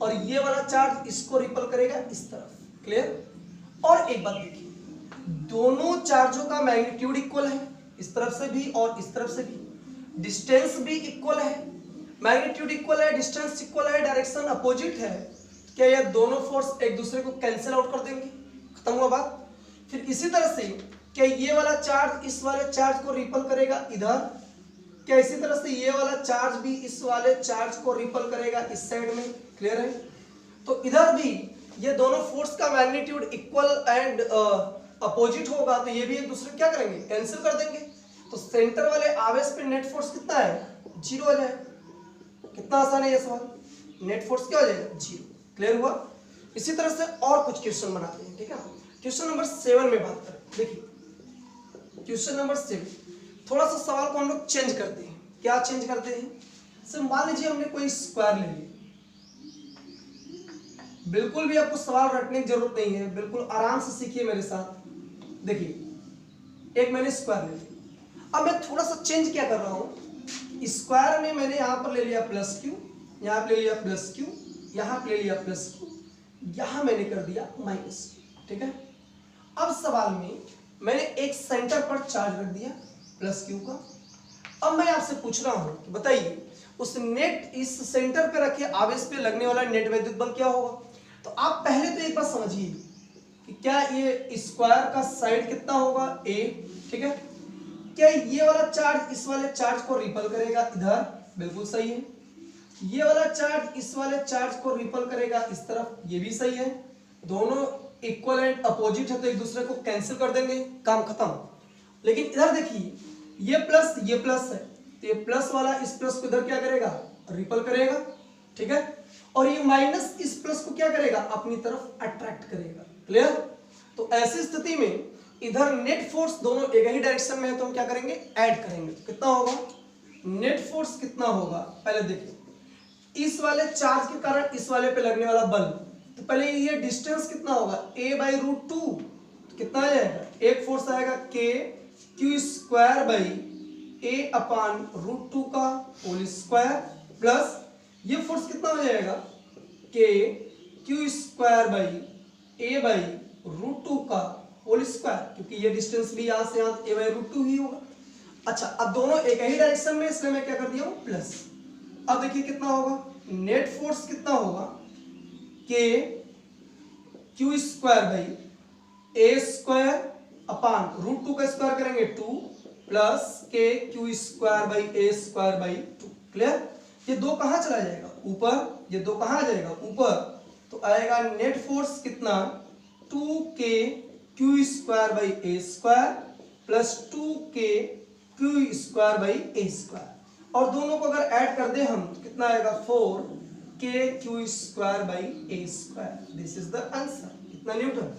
और ये वाला चार्ज इसको रिपल करेगा इस तरफ। क्लियर। और एक बात देखिए, दोनों चार्जों का मैग्नीट्यूड इक्वल है, इस तरफ से भी और इस तरफ से भी, डिस्टेंस भी इक्वल है, मैग्नीट्यूड इक्वल है, डिस्टेंस इक्वल है, डायरेक्शन अपोजिट है। क्या ये दोनों फोर्स एक दूसरे को कैंसिल आउट कर देंगे? खत्म हुआ बात। फिर इसी तरह से क्या ये वाला चार्ज इस वाले चार्ज को रिपल करेगा इधर, क्या इसी तरह से ये वाला चार्ज भी इस वाले चार्ज को रिपल करेगा इस साइड में। क्लियर है। तो इधर भी ये दोनों फोर्स का मैग्नीट्यूड इक्वल एंड अपोजिट होगा, तो ये भी एक दूसरे क्या करेंगे, कैंसिल कर देंगे। तो सेंटर वाले आवेश पे नेट फोर्स कितना है, 0 हो जाएगा। कितना आसान है ये सवाल, नेट फोर्स क्या हो जाएगा, 0। क्लियर हुआ। इसी तरह से और कुछ क्वेश्चन बनाते हैं। ठीक है, क्वेश्चन नंबर 7 में बात करें। देखिए क्वेश्चन नंबर 7, थोड़ा सा सवाल को हम लोग चेंज करते हैं। क्या चेंज करते हैं, सर मान लीजिए हमने कोई स्क्वायर ले लिया, बिल्कुल भी आपको सवाल रटने की जरूरत नहीं है, बिल्कुल आराम से सीखिए मेरे साथ। देखिए एक मैंने स्क्वायर ले लिया, अब मैं थोड़ा सा चेंज क्या कर रहा हूं, स्क्वायर में मैंने यहां पर ले लिया प्लस क्यू, यहां पर ले लिया प्लस क्यू, यहां पर ले लिया प्लस क्यू, यहां मैंने कर दिया माइनस क्यू। ठीक है, अब सवाल में मैंने एक सेंटर पर चार्ज रख दिया प्लस क्यू का। अब मैं आपसे पूछ रहा हूं कि बताइए उस नेट इस सेंटर पे रखे आवेश पे लगने वाला नेट विद्युत बल क्या होगा। तो आप पहले तो एक बात समझिए कि क्या ये स्क्वायर का साइड कितना होगा, a। ठीक है, क्या ये वाला चार्ज इस वाले चार्ज को रिपल करेगा इधर, बिल्कुल सही है। ये वाला चार्ज इस वाले चार्ज को रिपल करेगा इस तरफ, ये भी सही है। दोनों इक्वल एंड अपोजिट है तो एक दूसरे को कैंसिल कर देंगे, काम खत्म। लेकिन इधर देखिए ये प्लस है, तो ये प्लस वाला इस प्लस को इधर क्या करेगा, रिपल करेगा। ठीक है, और ये माइनस इस प्लस को क्या करेगा, अपनी तरफ अट्रैक्ट करेगा। क्लियर। तो ऐसी स्थिति में इधर नेट फोर्स दोनों एक ही डायरेक्शन में है, तो हम क्या करेंगे, ऐड करेंगे। तो कितना होगा, नेट फोर्स कितना होगा, पहले देखिए इस वाले चार्ज के कारण इस वाले पे लगने वाला बल, तो पहले ये डिस्टेंस कितना होगा, a/√2, तो कितना आ जाएगा, एक फोर्स आएगा k² a/√2 का होल स्क्वायर, प्लस ये फोर्स कितना हो जाएगा, k² a/√2 का होल स्क्वायर, क्योंकि ये डिस्टेंस भी यहां से यहां a/√2 ही होगा। अच्छा, अब दोनों एक ही डायरेक्शन में, इसलिए मैं क्या कर दिया हूं, प्लस। अब देखिए कितना होगा, नेट फोर्स कितना होगा, k² a²/√2 का स्क्वायर करेंगे 2 प्लस k² a²/2। क्लियर। ये 2 कहां चला जाएगा, ऊपर, ये 2 कहां आ जाएगा, ऊपर, तो आएगा नेट फोर्स कितना, 2k² प्लस 2k² और दोनों को अगर ऐड कर दे हम तो कितना आएगा, 4k² this is the answer. कितना न्यूटन।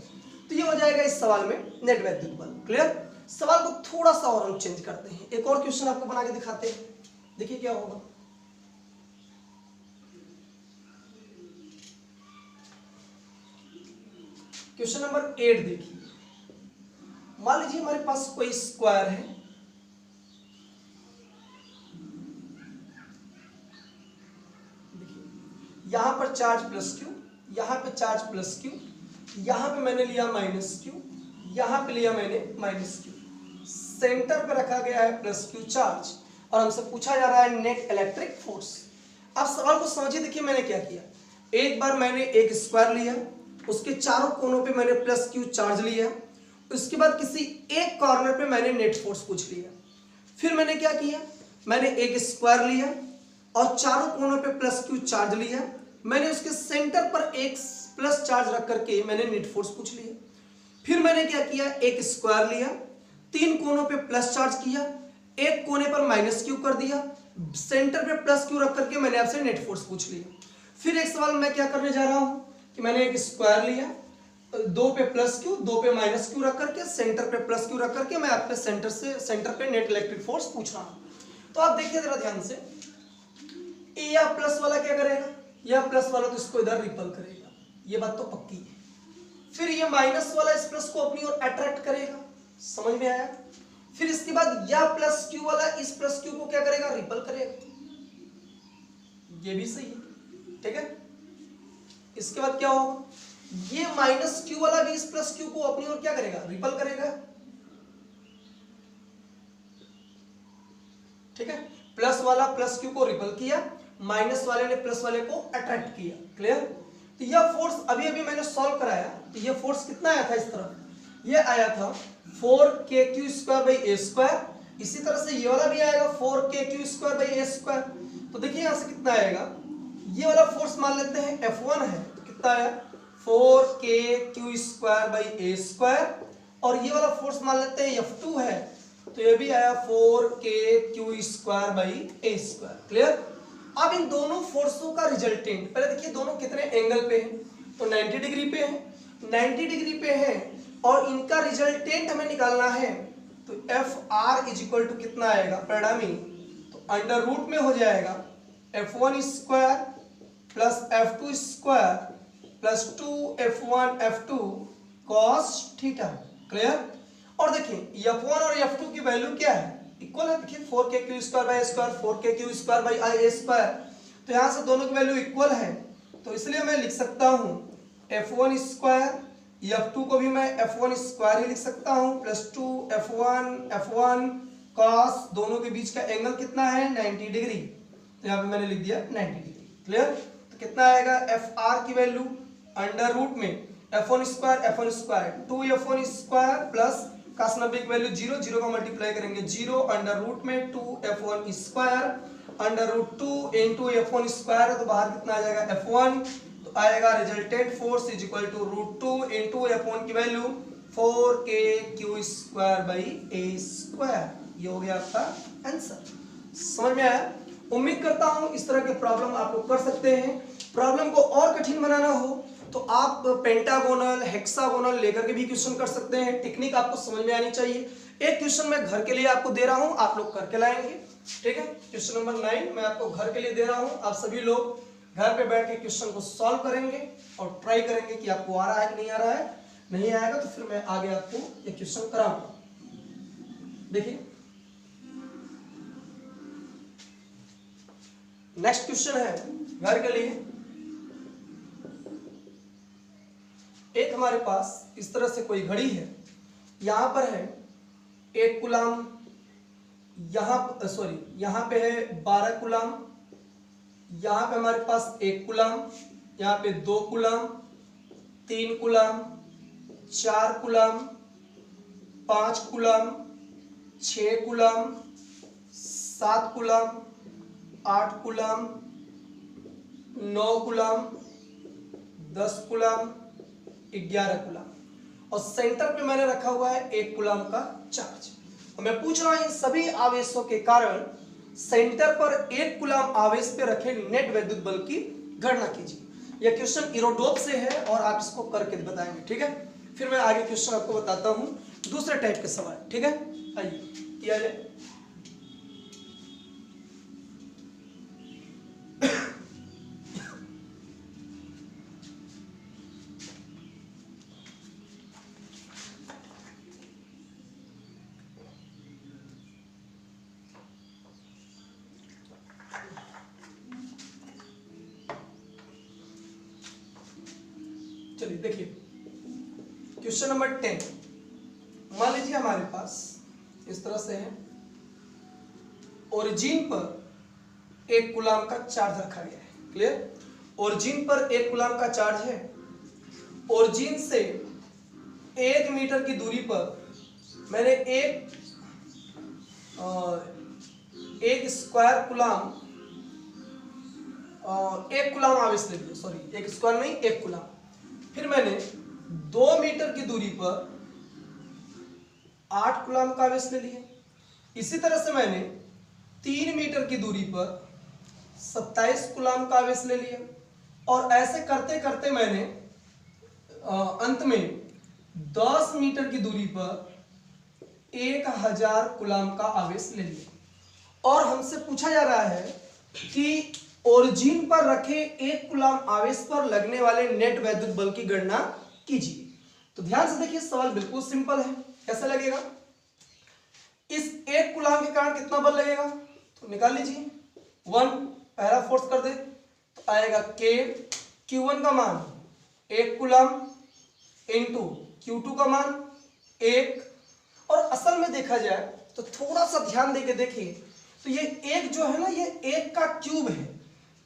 तो ये हो जाएगा इस सवाल में नेट विद्युत बल। क्लियर। सवाल को थोड़ा सा और हम चेंज करते हैं, एक और क्वेश्चन आपको बना के दिखाते हैं। देखिए क्या होगा, क्वेश्चन नंबर 8 देखिए। मान लीजिए हमारे पास कोई स्क्वायर है, देखिए यहां पर चार्ज प्लस क्यू, यहां पे चार्ज प्लस क्यू, यहां पे मैंने लिया माइनस क्यू, यहां पे लिया मैंने माइनस क्यू, सेंटर पे रखा गया है प्लस क्यू चार्ज, और हमसे पूछा जा रहा है नेट इलेक्ट्रिक फोर्स। अब सवाल को समझिए, देखिए मैंने क्या किया, एक बार मैंने एक स्क्वायर लिया, उसके चारों कोनों पे मैंने प्लस क्यू चार्ज लिया, उसके बाद किसी एक कॉर्नर पे मैंने नेट फोर्स पूछ लिया। फिर मैंने क्या किया, मैंने एक स्क्वायर लिया और चारों कोनों पे प्लस क्यू चार्ज लिया, मैंने उसके सेंटर पर एक प्लस चार्ज रख करके मैंने नेट फोर्स पूछ लिया। फिर मैंने क्या किया, एक स्क्वायर लिया, 3 कोनों पे प्लस चार्ज किया, एक कोने पर माइनस क्यू कर दिया, सेंटर पे प्लस क्यू रख करके मैंने आपसे नेट फोर्स पूछ लिया। फिर एक सवाल मैं क्या करने जा रहा हूं कि मैंने एक स्क्वायर लिया, 2 पे प्लस क्यू 2 पे माइनस क्यू रख करके, सेंटर पे प्लस क्यू रख करके मैं आपके सेंटर पे नेट इलेक्ट्रिक फोर्स पूछ रहा हूं। तो आप देखिए जरा ध्यान से, या प्लस वाला क्या करेगा, या प्लस वाला तो इसको इधर रिपल करेगा, ये बात तो पक्की है। फिर ये माइनस वाला इस प्लस को अपनी ओर अट्रैक्ट करेगा, समझ में आया। फिर इसके बाद यह प्लस क्यू वाला इस प्लस क्यू को क्या करेगा, रिपल करेगा, ये भी सही है, ठीक है। इसके बाद क्या होगा, ये माइनस क्यू वाला भी इस प्लस क्यू को अपनी ओर क्या करेगा, रिपल करेगा, ठीक है। प्लस वाला प्लस क्यू को रिपल किया, माइनस वाले ने प्लस वाले को अट्रैक्ट किया, क्लियर। तो यह फोर्स अभी अभी मैंने सॉल्व कराया, तो यह फोर्स कितना आया था इस तरफ, यह आया था 4kq²/a²। इसी तरह से ये वाला भी आएगा 4kq²/a²। तो देखिए यहां से कितना आएगा, ये वाला फोर्स मान लेते हैं F1 है, तो कितना आया 4kq²/a², और ये वाला फोर्स मान लेते हैं F2 है, तो ये भी आया 4kq²/a², क्लियर। अब इन दोनों फोर्सों का रिजल्टेंट, पहले देखिए दोनों कितने एंगल पे हैं, तो 90 डिग्री पे है, 90 डिग्री पे है, और इनका रिजल्टेंट हमें निकालना है, तो Fr इक्वल टू कितना आएगा परिणामी, तो अंडर रूट में हो जाएगा F1² plus F2² plus 2F1F2 cos theta, clear. और देखिए F1 और F2 की वैल्यू क्या है, इक्वल है, देखिए 4kq²/a², 4kq²/a², तो यहां से दोनों की वैल्यू इक्वल है, तो इसलिए मैं लिख सकता हूं F1², F2 को भी मैं F1² ही लिख सकता हूं, प्लस 2F1 cos, दोनों के बीच का एंगल कितना है 90 डिग्री, तो यहाँ पे मैंने लिख दिया 90 डिग्री, क्लियर। तो कितना आएगा Fr की वैल्यू अंडर रूट में F1² 2F1² प्लस cos 90 की वैल्यू 0, 0 का मल्टीप्लाई करेंगे 0, अंडर रूट में 2F1² under root 2 into F1², तो बाहर कितना आ जाएगा F1, तो आएगा resultant force is equal to √2 into F1 की वैल्यू 4kq²/a²। ये हो गया आपका आंसर, समझ में आया। उम्मीद करता हूं इस तरह के प्रॉब्लम आप लोग कर सकते हैं। प्रॉब्लम को और कठिन बनाना हो तो आप पेंटागोनल, हेक्सागोनल लेकर के भी क्वेश्चन कर सकते हैं। टेक्निक आपको समझ में आनी चाहिए। एक क्वेश्चन मैं घर के लिए आपको दे रहा हूं, आप लोग करके लाएंगे, ठीक है। क्वेश्चन नंबर 9 मैं आपको घर के लिए दे रहा हूं, आप सभी लोग घर पे बैठ के क्वेश्चन को सॉल्व करेंगे और ट्राई करेंगे कि आपको आ रहा है कि नहीं आ रहा है। नहीं आएगा तो फिर मैं आगे आपको ये क्वेश्चन कराऊंगा। देखिए नेक्स्ट क्वेश्चन है घर के लिए। एक हमारे पास इस तरह से कोई घड़ी है, यहां पर है 1 कूलम, यहां पे है 12 कूलम, यहां पे हमारे पास 1 कूलम, यहां पे 2 coulomb, 3 coulomb, 4 coulomb, 5 coulomb, 6 coulomb, 7 coulomb, 8 coulomb, 9 coulomb, 10 coulomb, 11 coulomb, और सेंटर पे मैंने रखा हुआ है 1 कूलम का चार्ज। और मैं पूछ रहा हूं इन सभी आवेशों के कारण सेंटर पर 1 कूलम आवेश पे रखे नेट विद्युत बल की गणना कीजिए। यह क्वेश्चन इरोडोप से है और आप इसको करके बताएंगे, ठीक है। फिर मैं आगे क्वेश्चन आपको बताता हूं दूसरे टाइप के सवाल, ठीक है। आइए किया जाए। चलिए देखिए क्वेश्चन नंबर 10। मान लीजिए हमारे पास इस तरह से है, ओरिजिन पर 1 कूलम का चार्ज रखा गया है, क्लियर। ओरिजिन पर 1 कूलम का चार्ज है। ओरिजिन से 1 मीटर की दूरी पर मैंने एक स्क्वायर कूलम, 1 कूलम आवेश ले लिया, सॉरी 1 स्क्वायर नहीं 1 कूलम। फिर मैंने 2 मीटर की दूरी पर 8 कूलम का आवेश ले लिया। इसी तरह से मैंने 3 मीटर की दूरी पर 27 कूलम का आवेश ले लिया, और ऐसे करते करते मैंने अंत में 10 मीटर की दूरी पर 1000 कूलम का आवेश ले लिया। और हमसे पूछा जा रहा है कि ओरिजिन पर रखे 1 कूलम आवेश पर लगने वाले नेट वैद्युत बल की गणना कीजिए। तो ध्यान से देखिए सवाल बिल्कुल सिंपल है। कैसा लगेगा, इस 1 कूलम के कारण कितना बल लगेगा, तो निकाल लीजिए। 1 पहला फोर्स कर दे तो आएगा K, Q1 का मान 1 कूलम इंटू Q2 का मान 1। और असल में देखा जाए तो थोड़ा सा ध्यान देके देखिए तो ये एक जो है ना, ये 1 का क्यूब है।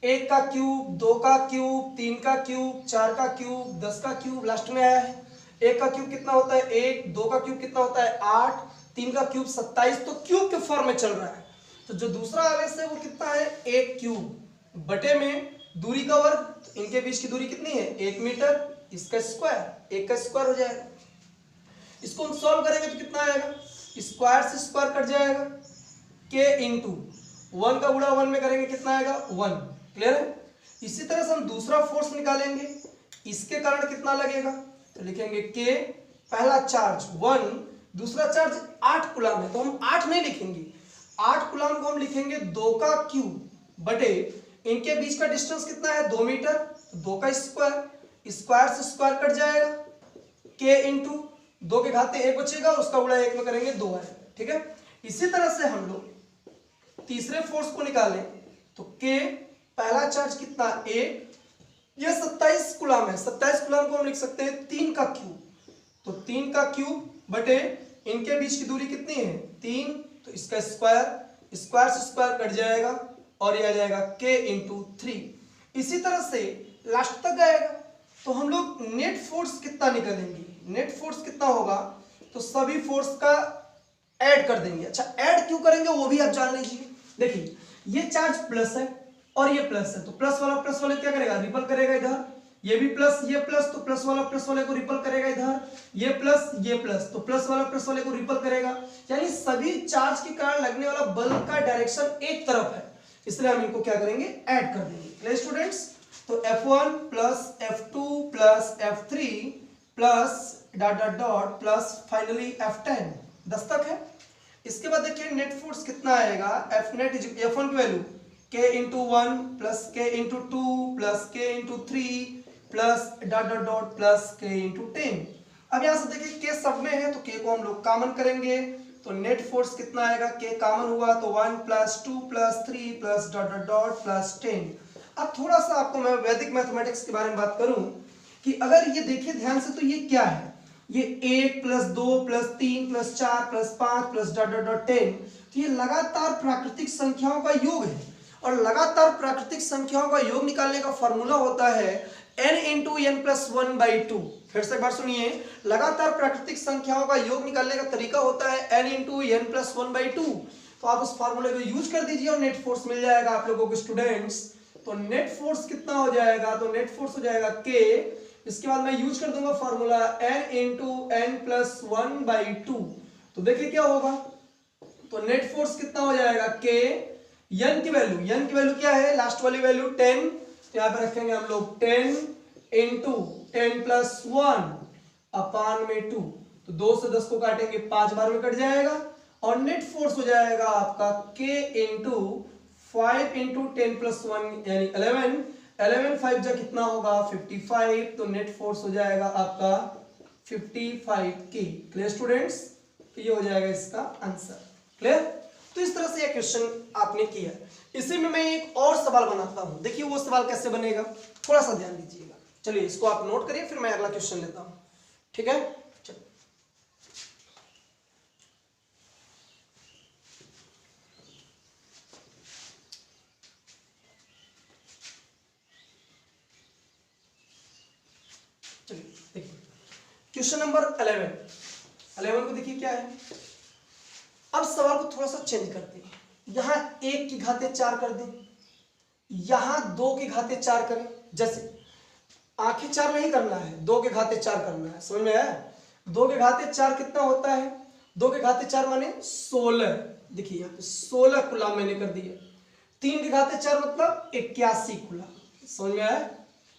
1 का क्यूब, 2 का क्यूब, 3 का क्यूब, 4 का क्यूब, 10 का क्यूब लास्ट में आया है। 1 का क्यूब कितना होता है 1, 2 का क्यूब कितना होता है 8, 3 का क्यूब 27, तो क्यूब के फॉर्म में चल रहा है। तो जो दूसरा आवेश है वो कितना है 1 क्यूब बटे में दूरी का वर्ग, इनके बीच की दूरी कितनी है 1 मीटर, इसका स्क्वायर 1 का स्क्वायर हो जाएगा। इसको हम सॉल्व करेंगे तो कितना आएगा, स्क्वायर से स्क्वायर कट जाएगा, K इंटू 1 का गुणा 1 में करेंगे कितना आएगा 1। क्लियर है। इसी तरह से हम दूसरा फोर्स निकालेंगे, इसके कारण कितना लगेगा, तो लिखेंगे K, पहला चार्ज 1, दूसरा चार्ज 8 कूलम है, तो हम 8 नहीं लिखेंगे, 8 कूलम को हम लिखेंगे 2 का क्यूब बटे इनके बीच का डिस्टेंस कितना है 2 मीटर, तो 2 का स्क्वायर, स्क्वायर से स्क्वायर कट जाएगा, K इंटू 2 के घाते 1 बचेगा, उसका गुणा 1 में करेंगे 2 आएगा। ठीक है। इसी तरह से हम लोग तीसरे फोर्स को निकालें तो K, पहला चार्ज कितना 1, ये 27 कूलम है, 27 कूलम को हम लिख सकते हैं 3 का क्यूब, तो 3 का क्यूब बटे इनके बीच की दूरी कितनी है 3, तो इसका स्क्वायर, स्क्वायर से स्क्वायर कट जाएगा और ये आ जाएगा K इंटू 3। इसी तरह से लास्ट तक आएगा। तो हम लोग नेट फोर्स कितना निकालेंगे, नेट फोर्स कितना होगा, तो सभी फोर्स का ऐड कर देंगे। अच्छा ऐड क्यों करेंगे वो भी आप जान लीजिए। देखिए ये चार्ज प्लस है और ये प्लस है, तो प्लस वाले क्या करेगा रिपल करेगा इधर, ये भी प्लस ये प्लस, तो प्लस वाले को रिपल करेगा इधर, ये प्लस, तो प्लस वाले को रिपल करेगा, यानी सभी चार्ज के कारण लगने वाला बल का डायरेक्शन एक तरफ है, इसलिए हम इनको क्या करेंगे ऐड कर देंगे। Clear students. तो F1 plus F2 plus F3 plus dot dot dot plus finally F10 10 तक है। इसके बाद देखिए नेट फोर्स कितना आएगा, F नेट इज F1 की value K into 1 plus K into 2 plus K into 3 plus dot dot dot plus K into 10। अब यहां से देखिए K सब में है तो K को हम लोग कॉमन करेंगे, तो नेट फोर्स कितना आएगा, K कॉमन हुआ तो 1 plus 2 plus 3 plus dot dot dot plus 10। अब थोड़ा सा आपको मैं वैदिक मैथमेटिक्स के बारे में बात करूं कि अगर ये देखिए ध्यान से तो ये क्या है, ये 1 plus 2 plus 3 plus 4 plus 5 plus dot dot dot 10, तो ये लगातार प्राकृतिक संख्याओं का योग है और लगातार प्राकृतिक संख्याओं का योग निकालने का फॉर्मूला होता है n इंटू एन प्लस 1/2। फिर से एक बार सुनिए, लगातार प्राकृतिक संख्याओं का योग निकालने का तरीका होता है n इंटू एन प्लस 1/2। तो आप उस फॉर्मूले को यूज कर दीजिए और नेट फोर्स मिल जाएगा आप लोगों को स्टूडेंट्स। तो नेट फोर्स कितना हो जाएगा, तो नेट फोर्स हो जाएगा K, इसके बाद मैं यूज कर दूंगा formula n into N plus 1/2। तो देखिए क्या होगा, तो नेट फोर्स कितना हो जाएगा K, n की वैल्यू क्या है, लास्ट वाली वैल्यू 10, तो यहां पे रखेंगे हम लोग 10 इंटू 10 प्लस 1 अपान में 2, तो 2 से 10 को काटेंगे 5 बार में कट जाएगा और नेट फोर्स हो जाएगा आपका K इंटू 5 इंटू 10 प्लस 1 यानी 11 5 जा कितना होगा 55, तो नेट फोर्स हो जाएगा आपका 55K। क्लियर स्टूडेंट्स, तो ये हो जाएगा इसका आंसर। क्लियर। तो इस तरह से ये क्वेश्चन आपने किया। इसी में मैं एक और सवाल बनाता हूं, देखिए वो सवाल कैसे बनेगा, थोड़ा सा ध्यान दीजिएगा। चलिए इसको आप नोट करिए, फिर मैं अगला क्वेश्चन लेता हूं। ठीक है, चलिए देखिए क्वेश्चन नंबर 11 को देखिए क्या है। अब सवाल को थोड़ा सा चेंज करते हैं, यहां 1 की घाते 4 कर दें, यहां 2 की घाते 4 करें। जैसे आंखें 4 नहीं करना है, 2 के घाते 4 करना है, समझ में आया। 2 के घाते 4 कितना होता है, 2 के घाते 4 माने 16। देखिए यहाँ पे 16 कूलम मैंने कर दिया। 3 के घाते 4 मतलब 81 कूलम, समझ में आया।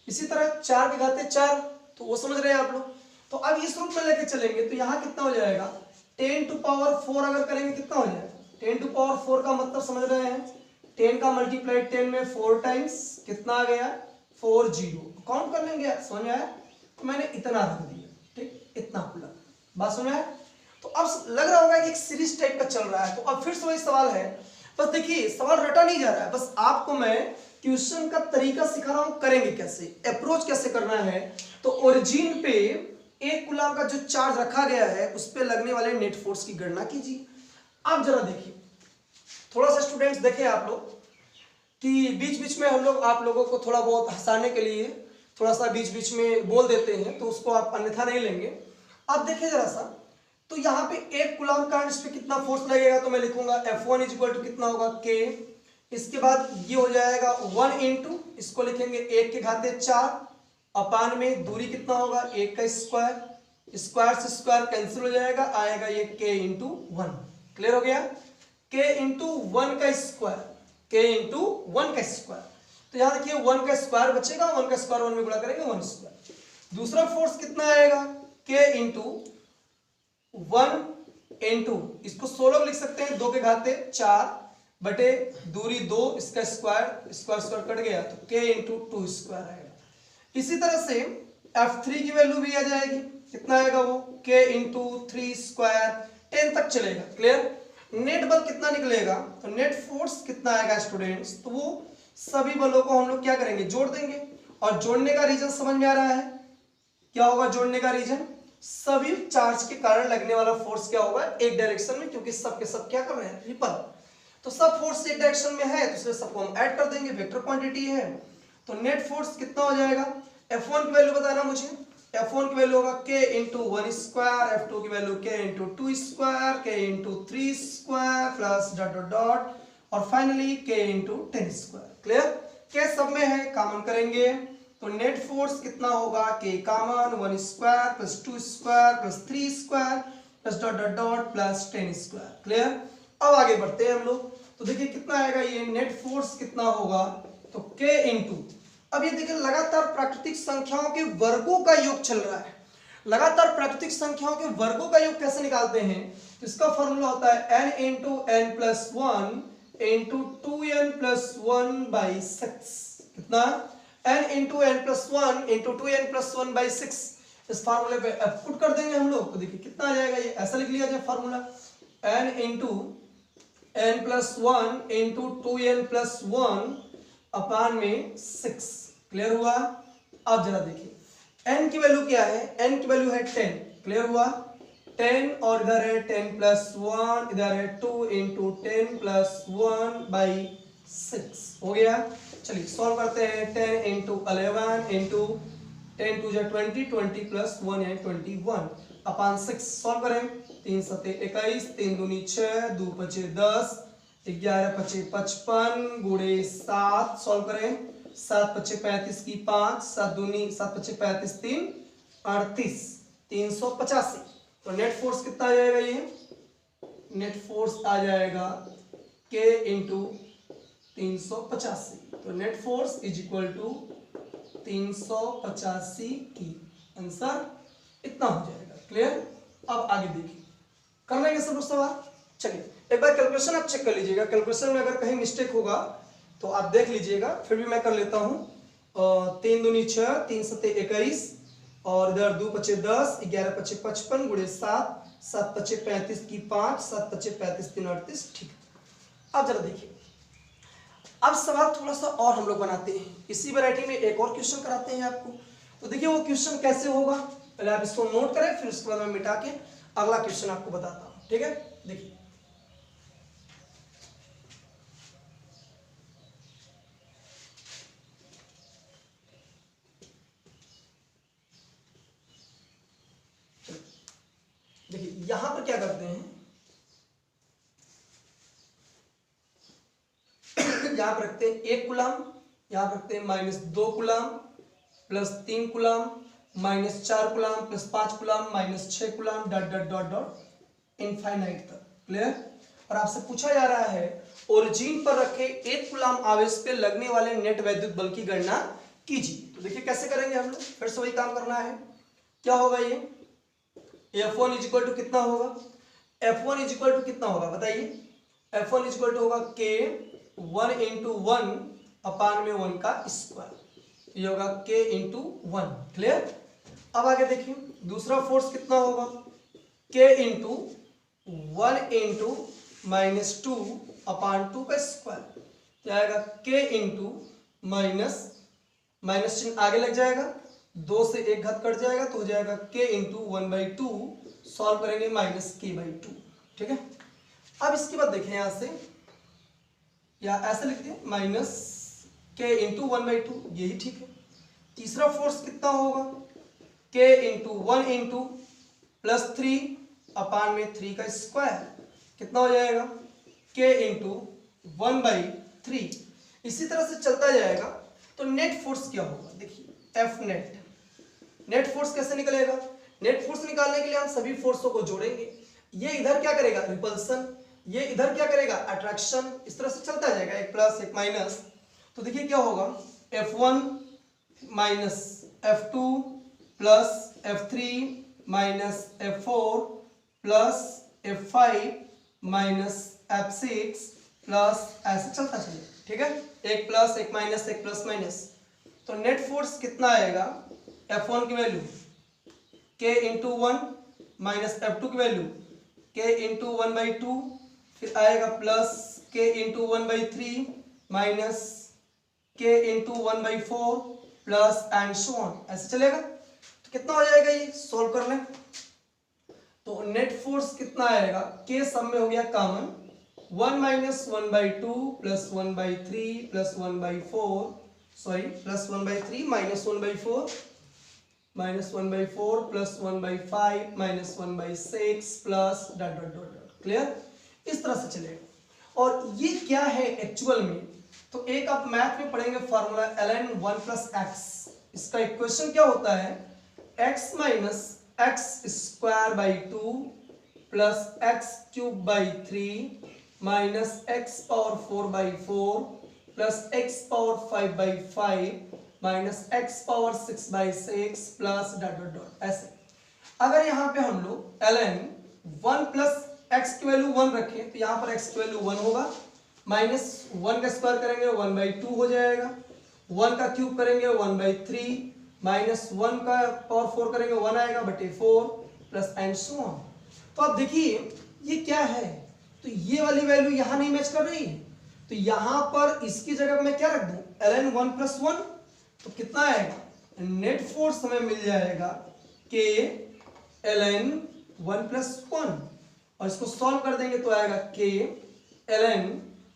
इसी तरह 4 के घाते 4, तो वो समझ रहे हैं आप लोग। तो अब इस रूप में लेके चलेंगे तो यहाँ कितना हो जाएगा 10 टू पावर 4 अगर करेंगे कितना हो जाएगा, 10 टू पावर 4 का मतलब समझ रहे हैं, 10 का मल्टीप्लाई 10 में 4 टाइम्स कितना आ गया 40। काउंट कर लेंगे, समझ में आया। तो मैंने इतना रख दिया, ठीक, इतना कूलम, बात समझ में आया। तो अब लग रहा होगा कि एक सीरीज टाइप का चल रहा है। तो अब फिर से वही सवाल है, बस देखिए सवाल रटा नहीं जा रहा है, बस आपको मैं क्वेश्चन का तरीका सिखा रहा हूं, करेंगे कैसे, अप्रोच कैसे करना है। तो ओरिजिन पे 1 कूलम का जो चार्ज रखा गया है उस पे लगने वाले नेट फोर्स की गणना कीजिए। अब जरा देखिए, थोड़ा सा स्टूडेंट्स देखें आप लोग कि बीच बीच में हम लोग आप लोगों को थोड़ा बहुत हंसाने के लिए थोड़ा सा बीच बीच में बोल देते हैं, तो उसको आप अन्यथा नहीं लेंगे। अब देखिए जरा सा, तो यहाँ पे 1 कूलम का इस पे कितना फोर्स लगेगा, तो मैं लिखूंगा F1 इक्वल टू कितना होगा K। इसके बाद ये हो जाएगा 1 इंटू, इसको लिखेंगे 1 के घाते 4 अपान में दूरी कितना होगा 1 का स्क्वायर, स्क्वायर से स्क्वायर कैंसिल हो जाएगा, आएगा ये K इंटू 1। क्लियर हो गया, K इंटू 1 का स्क्वायर, K इंटू 1 का स्क्वायर। तो यहां देखिए 1 का स्क्वायर बचेगा, 1 का स्क्वायर 1 में गुणा करेंगे 1 स्क्वायर। दूसरा फोर्स कितना आएगा K इंटू 1 इंटू, इसको 16 लिख सकते हैं, 2 के घाते 4 बटे दूरी 2, इसका स्क्वायर स्क्वायर स्क्वायर कट गया, तो K इंटू 2 स्क्वायर आएगा। इसी तरह से F3 की वैल्यू भी आ जाएगी, कितना आएगा वो K इंटू 3 स्क्वायर, 10 तक चलेगा। क्लियर, नेट बल कितना निकलेगा, तो नेट फोर्स कितना आएगा स्टूडेंट्स, तो वो सभी बलों को हम लोग क्या करेंगे, जोड़ देंगे। और जोड़ने का रीजन समझ में आ रहा है, क्या होगा जोड़ने का रीजन, सभी चार्ज के कारण लगने वाला फोर्स क्या होगा, एक डायरेक्शन में, क्योंकि सब के सब क्या कर रहे हैं, रिपल। तो सब फोर्स एक डायरेक्शन में है, तो इसलिए सबको हम ऐड कर देंगे, वेक्टर क्वांटिटी है। तो नेट फोर्स कितना हो जाएगा, F1 की वैल्यू बताना मुझे, F1 की वैल्यू होगा K इंटू 1 स्क्वायर, F2 की value K into 2 square, K into 3 square plus dot dot dot, और finally K into 10 square. Clear, K सब में है, कॉमन करेंगे, तो नेट फोर्स कितना होगा, K common 1 square plus 2 square plus 3 square plus dot dot dot plus 10 square. Clear, अब आगे बढ़ते हैं हम लोग। तो देखिए कितना आएगा ये नेट फोर्स कितना होगा, तो K इंटू, अब ये देखिए लगातार प्राकृतिक संख्याओं के वर्गों का योग चल रहा है। लगातार प्राकृतिक संख्याओं के वर्गों का योग कैसे निकालते हैं, तो इसका फॉर्मूला होता है n into n plus 1 into 2n plus 1 by 6। कितना, n into n plus 1 into 2n plus 1 by 6। इस फार्मूले पे पुट कर देंगे हम लोग, तो देखिए कितना आ जाएगा, ये ऐसा लिख लिया जाए formula, n into n plus 1 into 2n plus 1 अपान में 6। क्लियर हुआ। अब जरा देखिए n की वैल्यू क्या है, n की वैल्यू है 10। क्लियर हुआ, 10 और इधर है 10 प्लस 1, इधर है 2 इंटू 10 प्लस 1 बाई 6 हो गया। चलिए सॉल्व करते हैं, 10 इंटू 11 इंटू 10 टू जा 20, 20 प्लस 1 है 21 अपान 6। सॉल्व करें, 3 सते 21, 3 दूनी 6, 2 पचे 10, 11 पचे 55 गुणे 7। सॉल्व करें, 7 पचे 35 की 5, 7 दूनी 7 पचे 35, 3 38, 385। तो नेट फोर्स कितना आ जाएगा, ये नेट फोर्स आ जाएगा K इंटू 385। तो net force is equal to 385 की, आंसर इतना हो जाएगा। क्लियर, अब आगे देखिए, कर लेंगे सब लोग सवाल। चलिए एक बार कैलकुलेशन आप चेक कर लीजिएगा, कैलकुलेशन में अगर कहीं मिस्टेक होगा तो आप देख लीजिएगा, फिर भी मैं कर लेता हूँ। 3 दूनी 6, 3 सते 21, और इधर 2 पचे 10, 11 पचे 55 गुणे 7, 7 पचे 35 की 5, 7 पचे 35, 3 38। ठीक, अब जरा देखिए, अब सवाल थोड़ा सा और हम लोग बनाते हैं, इसी वैरायटी में एक और क्वेश्चन कराते हैं आपको। तो देखिए वो क्वेश्चन कैसे होगा, पहले आप इसको नोट करें, फिर उसके बाद मैं मिटा के अगला क्वेश्चन आपको बताता हूँ। ठीक है, देखिए देखिए यहां पर क्या करते हैं, यहां पर रखते हैं 1 कूलम, यहां पर रखते हैं -2 coulomb plus 3 coulomb -4 coulomb plus 5 coulomb -6 coulomb dot dot dot dot infinite तक। क्लियर, और आपसे पूछा जा रहा है ओरिजिन पर रखे 1 कूलम आवेश पे लगने वाले नेट वैद्युत बल की गणना कीजिए। तो देखिए कैसे करेंगे हम लोग, फिर से वही काम करना है। क्या होगा ये, F1 इज इक्वल टू कितना होगा, F1 इज इक्वल टू कितना होगा बताइए, F1 इज इक्वल टू होगा K 1 इंटू 1 अपान में 1 का स्क्वायर, ये होगा K इंटू 1। क्लियर, अब आगे देखिए दूसरा फोर्स कितना होगा, के इंटू 1 इंटू -2 अपान 2 का स्क्वायर, क्या आएगा के इंटू माइनस चिन्ह आगे लग जाएगा, 2 से 1 घात कट जाएगा तो हो जाएगा के इंटू 1/2, सॉल्व करेंगे -k/2। ठीक है, अब इसके बाद देखें यहां से, या ऐसे लिखते हैं माइनस के इंटू 1/2, यही ठीक है। तीसरा फोर्स कितना होगा, के इंटू 1 इंटू +3 अपान में 3 का स्क्वायर, कितना हो जाएगा के इंटू 1/3। इसी तरह से चलता जाएगा। तो नेट फोर्स क्या होगा, देखिए एफ नेट फोर्स कैसे निकलेगा, नेट फोर्स निकालने के लिए हम सभी फोर्सों को जोड़ेंगे। ये इधर क्या करेगा रिपल्सन, ये इधर क्या करेगा अट्रैक्शन, इस तरह से चलता जाएगा, एक प्लस एक माइनस। तो देखिए क्या होगा F1 minus F2 plus F3 minus F4 plus F5 minus F6 plus, ऐसे चलता चले। ठीक है, एक प्लस एक माइनस एक प्लस माइनस। तो नेट फोर्स कितना आएगा, F1 की value K into 1 minus F2 की वैल्यू K इंटू 1/2, फिर आएगा plus K into 1/3 minus K into 1/4 plus and so on, ऐसे चलेगा। तो कितना हो जाएगा, ये सोल्व कर लें। तो नेट फोर्स कितना आएगा, K सब में हो गया common, 1 minus 1/2 plus 1/3 plus 1/4, sorry plus 1/3 minus 1/4 minus 1/4 plus 1/5 minus 1/6 plus dot dot dot dot. Clear, इस तरह से चलेगा। और ये क्या है एक्चुअल में, तो एक आप मैथ में पढ़ेंगे फॉर्मूला ln 1 प्लस एक्स। इसका इक्वेशन क्या होता है, x minus x square by 2 plus x cube by 3 minus x power 4/4 plus x power 5/5 minus x power 6/6 plus dot dot dot, ऐसे। अगर यहाँ पे हम लोग ln 1 प्लस एक्स की वैल्यू 1 रखें तो यहाँ पर x की वैल्यू 1 होगा, माइनस 1 का स्क्वायर करेंगे 1/2 हो जाएगा, 1 का क्यूब करेंगे 1/3 माइनस 1 का पावर 4 करेंगे 1 आएगा बटे 4 प्लस एंड सो ऑन। तो आप देखिए ये क्या है, तो ये वाली वैल्यू यहाँ नहीं मैच कर रही है, तो यहाँ पर इसकी जगह मैं क्या रख दूं ln 1 प्लस 1, तो कितना आएगा, नेट फोर्स हमें मिल जाएगा K ln 1 प्लस 1, और इसको सॉल्व कर देंगे तो आएगा K ln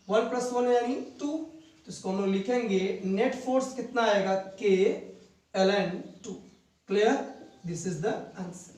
1 प्लस 1 यानी 2, तो इसको हम लोग लिखेंगे नेट फोर्स कितना आएगा K ln 2। Clear, this is the answer.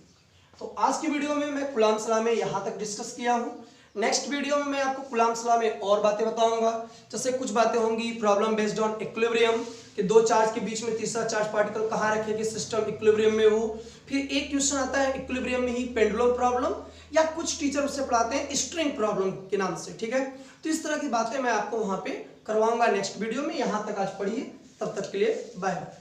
तो आज की वीडियो में मैं कूलम्ब्स लॉ में यहाँ तक डिस्कस किया हूँ। नेक्स्ट वीडियो में मैं आपको कूलम्ब्स लॉ में और बातें बताऊंगा, जैसे कुछ बातें होंगी प्रॉब्लम बेस्ड ऑन इक्विलिब्रियम कि दो चार्ज के बीच में तीसरा चार्ज पार्टिकल कहाँ रखे कि सिस्टम इक्विलिब्रियम में हो। फिर एक क्वेश्चन आता है इक्विलिब्रियम में ही पेंडुलम प्रॉब्लम, या कुछ टीचर उससे पढ़ाते हैं स्ट्रिंग प्रॉब्लम के नाम से। ठीक है, तो इस तरह की बातें मैं आपको वहां पे करवाऊंगा नेक्स्ट वीडियो में। यहाँ तक आज पढ़िए, तब तक के लिए बाय बाय।